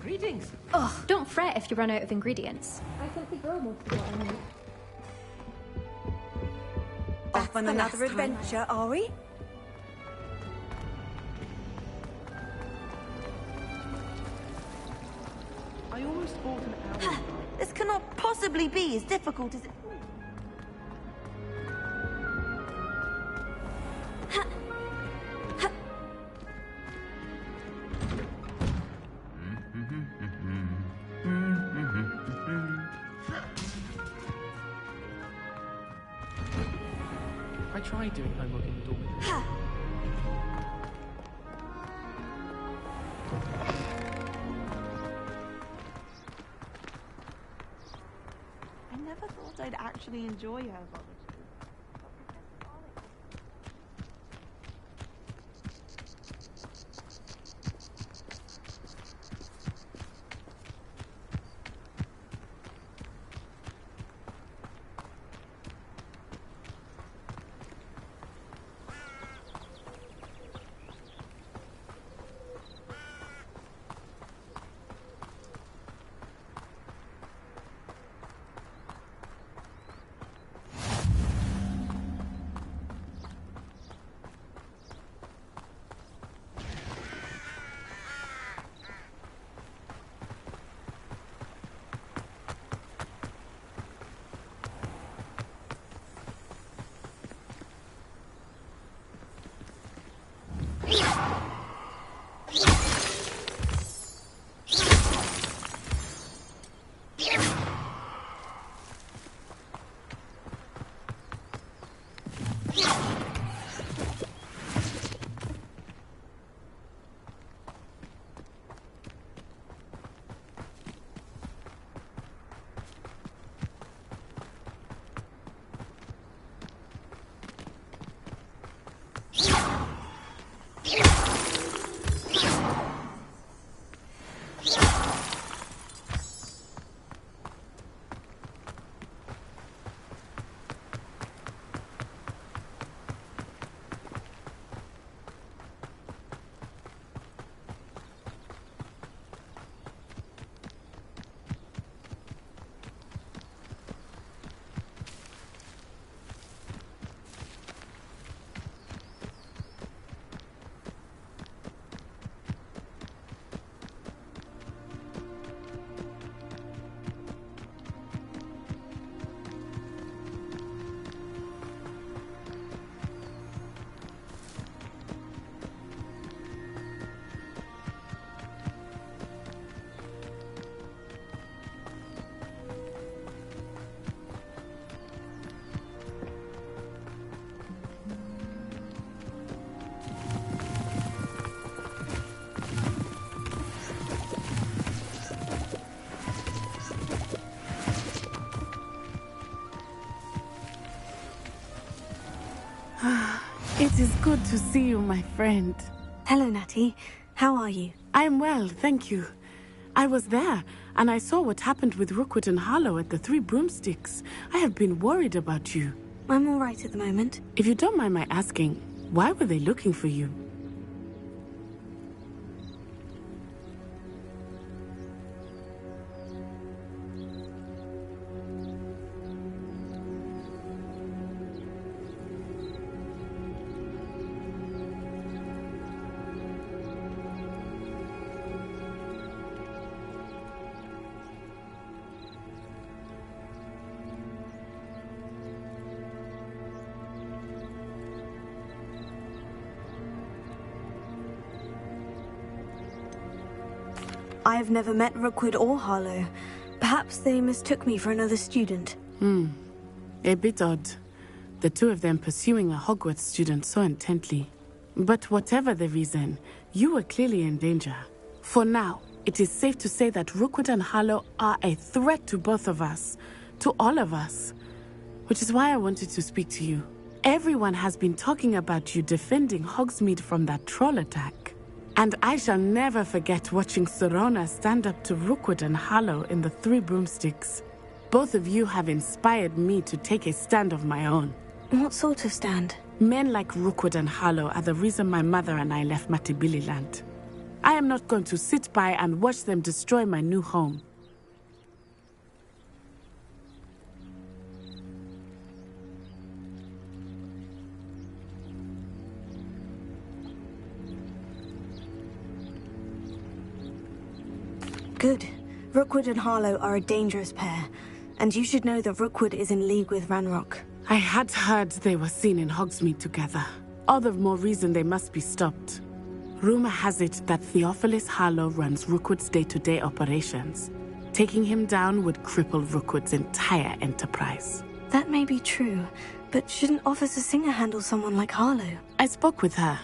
Greetings. Oh, don't fret if you run out of ingredients. I simply grow most of what I need. Off on another adventure, are we? I almost bought an hour. This cannot possibly be as difficult as it... I tried doing homework in the dormitory. I never thought I'd actually enjoy herbology. It is good to see you, my friend. Hello, Natty. How are you? I'm well, thank you. I was there, and I saw what happened with Rookwood and Harlow at the Three Broomsticks. I have been worried about you. I'm all right at the moment. If you don't mind my asking, why were they looking for you? I have never met Rookwood or Harlow. Perhaps they mistook me for another student. A bit odd. The two of them pursuing a Hogwarts student so intently. But whatever the reason, you were clearly in danger. For now, it is safe to say that Rookwood and Harlow are a threat to both of us. To all of us. Which is why I wanted to speak to you. Everyone has been talking about you defending Hogsmeade from that troll attack. And I shall never forget watching Sorona stand up to Rookwood and Harlow in the Three Broomsticks. Both of you have inspired me to take a stand of my own. What sort of stand? Men like Rookwood and Harlow are the reason my mother and I left Matibililand. I am not going to sit by and watch them destroy my new home. Good. Rookwood and Harlow are a dangerous pair, and you should know that Rookwood is in league with Ranrock. I had heard they were seen in Hogsmeade together. All the more reason they must be stopped. Rumor has it that Theophilus Harlow runs Rookwood's day-to-day operations. Taking him down would cripple Rookwood's entire enterprise. That may be true, but shouldn't Officer Singer handle someone like Harlow? I spoke with her.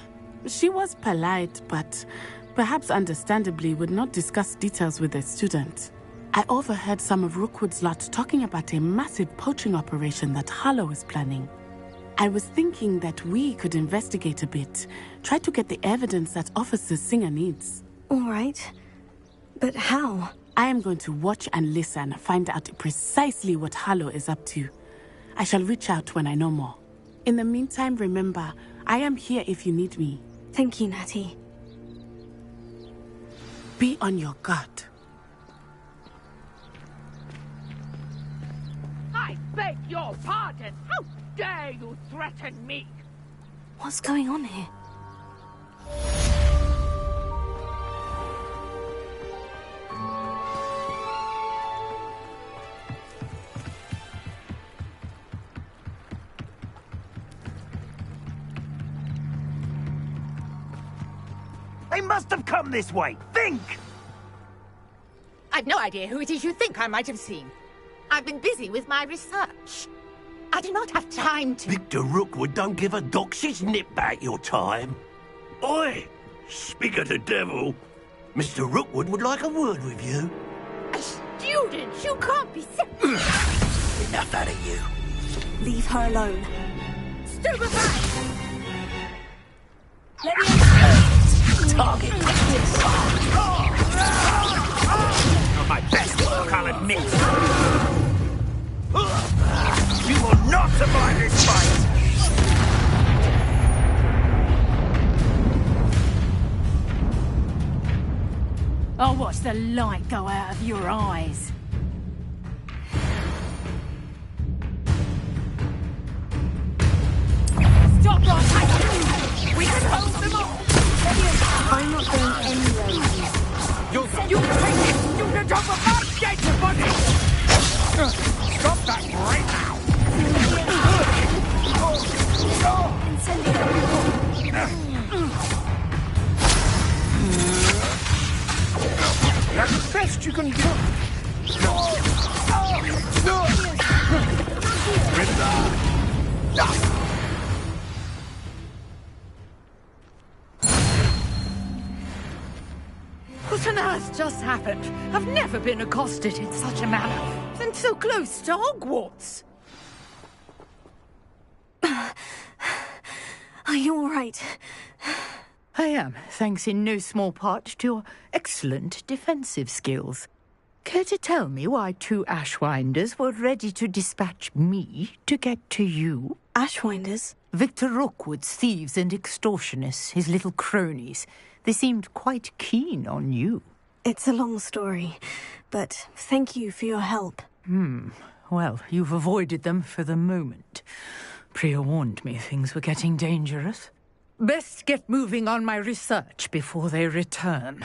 She was polite, but perhaps understandably would not discuss details with a student. I overheard some of Rookwood's lot talking about a massive poaching operation that Harlow is planning. I was thinking that we could investigate a bit, try to get the evidence that Officer Singer needs. All right. But how? I am going to watch and listen, find out precisely what Harlow is up to. I shall reach out when I know more. In the meantime, remember, I am here if you need me. Thank you, Natty. Be on your guard. I beg your pardon. How dare you threaten me? What's going on here? They must have come this way. Think! I've no idea who it is you think I might have seen. I've been busy with my research. I do not have time to... Victor Rookwood don't give a doxy's nip back your time. Oi! Speak of the devil. Mr. Rookwood would like a word with you. A student? You can't be... Enough out of you. Leave her alone. Stupefy! Let me target practice. Not my best work, I'll admit. You will not survive this fight! I'll watch the light go out of your eyes. Stop right here! We can hold them off! I'm not going anywhere with you. You take this student off of my dead body! Stop that right now! That's the best you can do. What on earth just happened? I've never been accosted in such a manner, and so close to Hogwarts. Are you all right? I am, thanks in no small part to your excellent defensive skills. Care to tell me why 2 Ashwinders were ready to dispatch me to get to you? Ashwinders? Victor Rookwood's thieves and extortionists, his little cronies. They seemed quite keen on you. It's a long story, but thank you for your help. Well, you've avoided them for the moment. Priya warned me things were getting dangerous. Best get moving on my research before they return.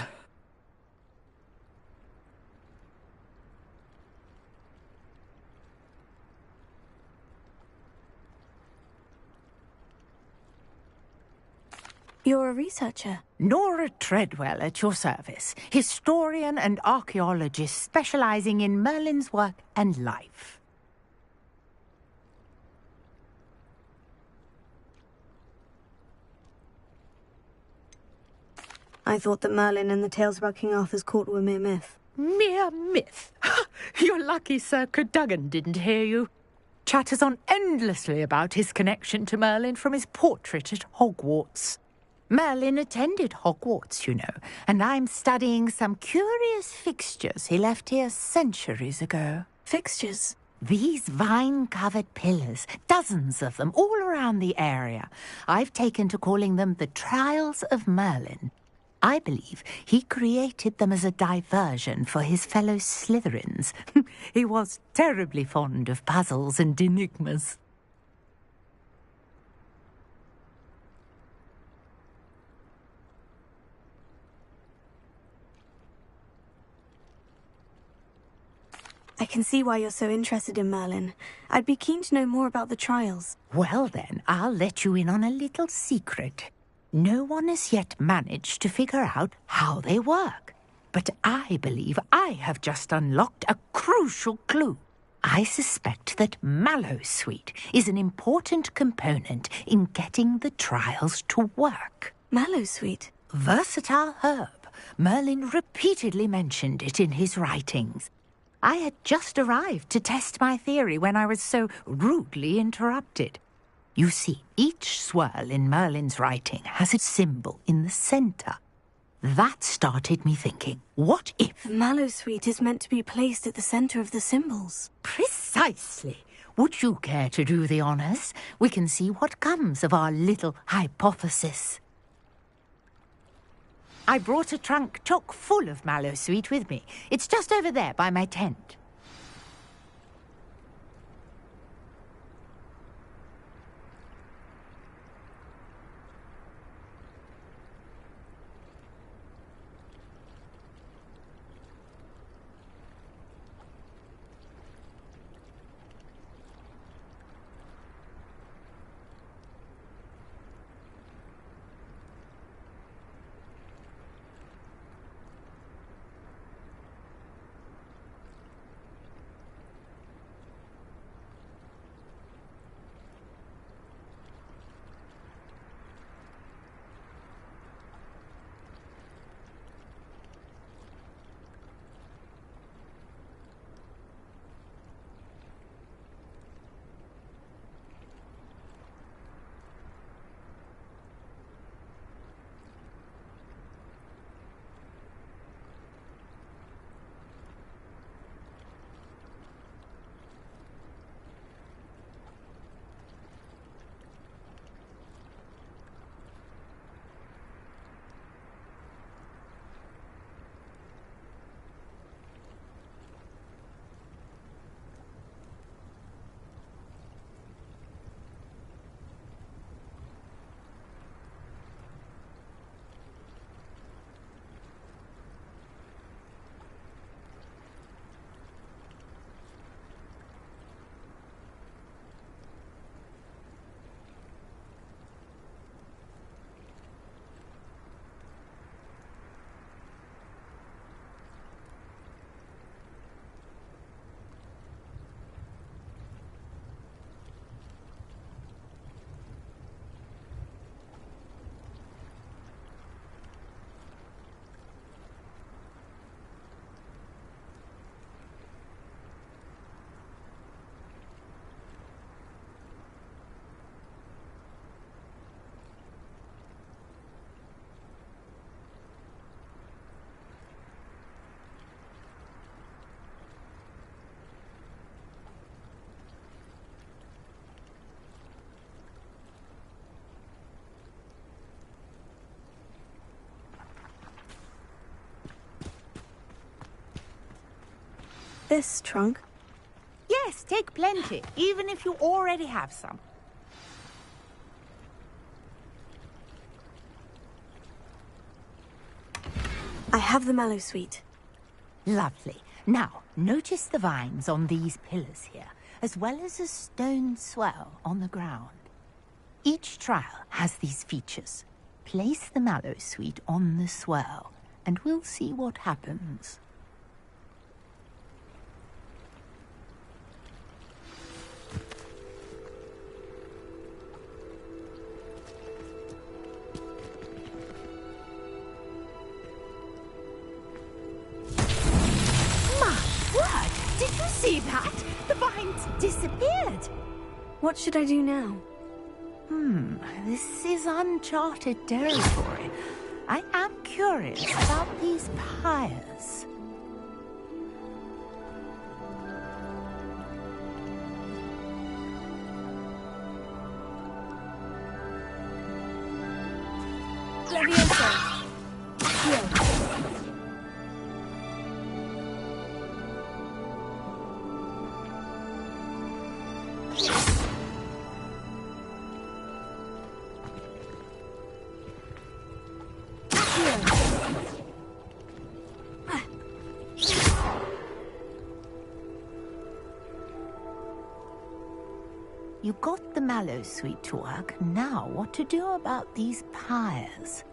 You're a researcher? Nora Treadwell at your service, historian and archaeologist specializing in Merlin's work and life. I thought that Merlin and the tales about King Arthur's court were mere myth. Mere myth? You're lucky Sir Cadogan didn't hear you. Chatters on endlessly about his connection to Merlin from his portrait at Hogwarts. Merlin attended Hogwarts, you know, and I'm studying some curious fixtures he left here centuries ago. Fixtures? These vine-covered pillars, dozens of them, all around the area. I've taken to calling them the Trials of Merlin. I believe he created them as a diversion for his fellow Slytherins. He was terribly fond of puzzles and enigmas. I can see why you're so interested in Merlin. I'd be keen to know more about the trials. Well then, I'll let you in on a little secret. No one has yet managed to figure out how they work. But I believe I have just unlocked a crucial clue. I suspect that Mallowsweet is an important component in getting the trials to work. Mallowsweet? Versatile herb. Merlin repeatedly mentioned it in his writings. I had just arrived to test my theory when I was so rudely interrupted. You see, each swirl in Merlin's writing has its symbol in the centre. That started me thinking, what if... The Mallowsweet is meant to be placed at the centre of the symbols. Precisely. Would you care to do the honours? We can see what comes of our little hypothesis. I brought a trunk chock full of Mallowsweet with me. It's just over there by my tent. this, Trunk? Yes, take plenty, even if you already have some. I have the Mallow Suite. Lovely. Now, notice the vines on these pillars here, as well as a stone swell on the ground. Each trial has these features. Place the Mallow Suite on the swell, and we'll see what happens. Did you see that? The vines disappeared. What should I do now? This is uncharted territory. I am curious about these pyres. Levioso. Here. You got the Mallow Suite to work. Now, what to do about these pyres?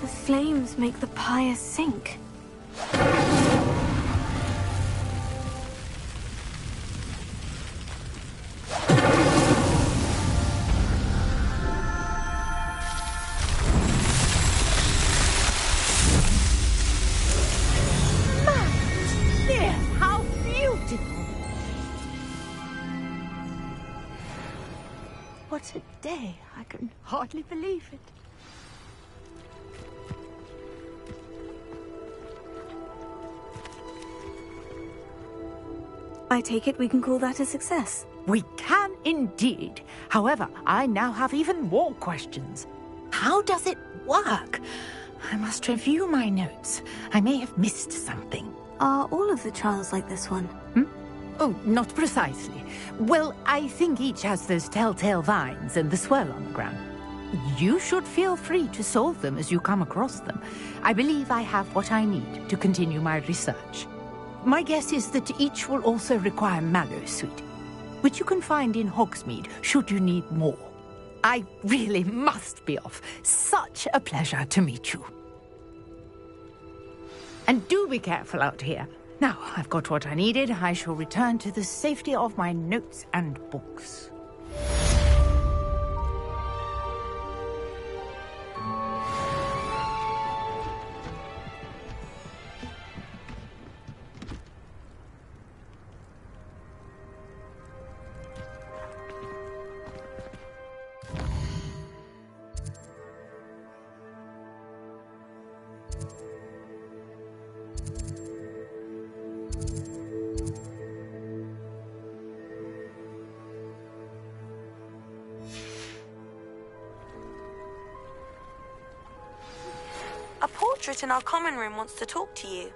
The flames make the pyre sink. There, how beautiful! What a day! I can hardly believe it. I take it we can call that a success. We can indeed. However, I now have even more questions. How does it work? I must review my notes. I may have missed something. Are all of the trials like this one? Oh, not precisely. Well, I think each has those telltale vines and the swirl on the ground. You should feel free to solve them as you come across them. I believe I have what I need to continue my research. My guess is that each will also require Mallow Suite, which you can find in Hogsmeade should you need more. I really must be off. Such a pleasure to meet you. And do be careful out here. Now, I've got what I needed. I shall return to the safety of my notes and books. A portrait in our common room wants to talk to you.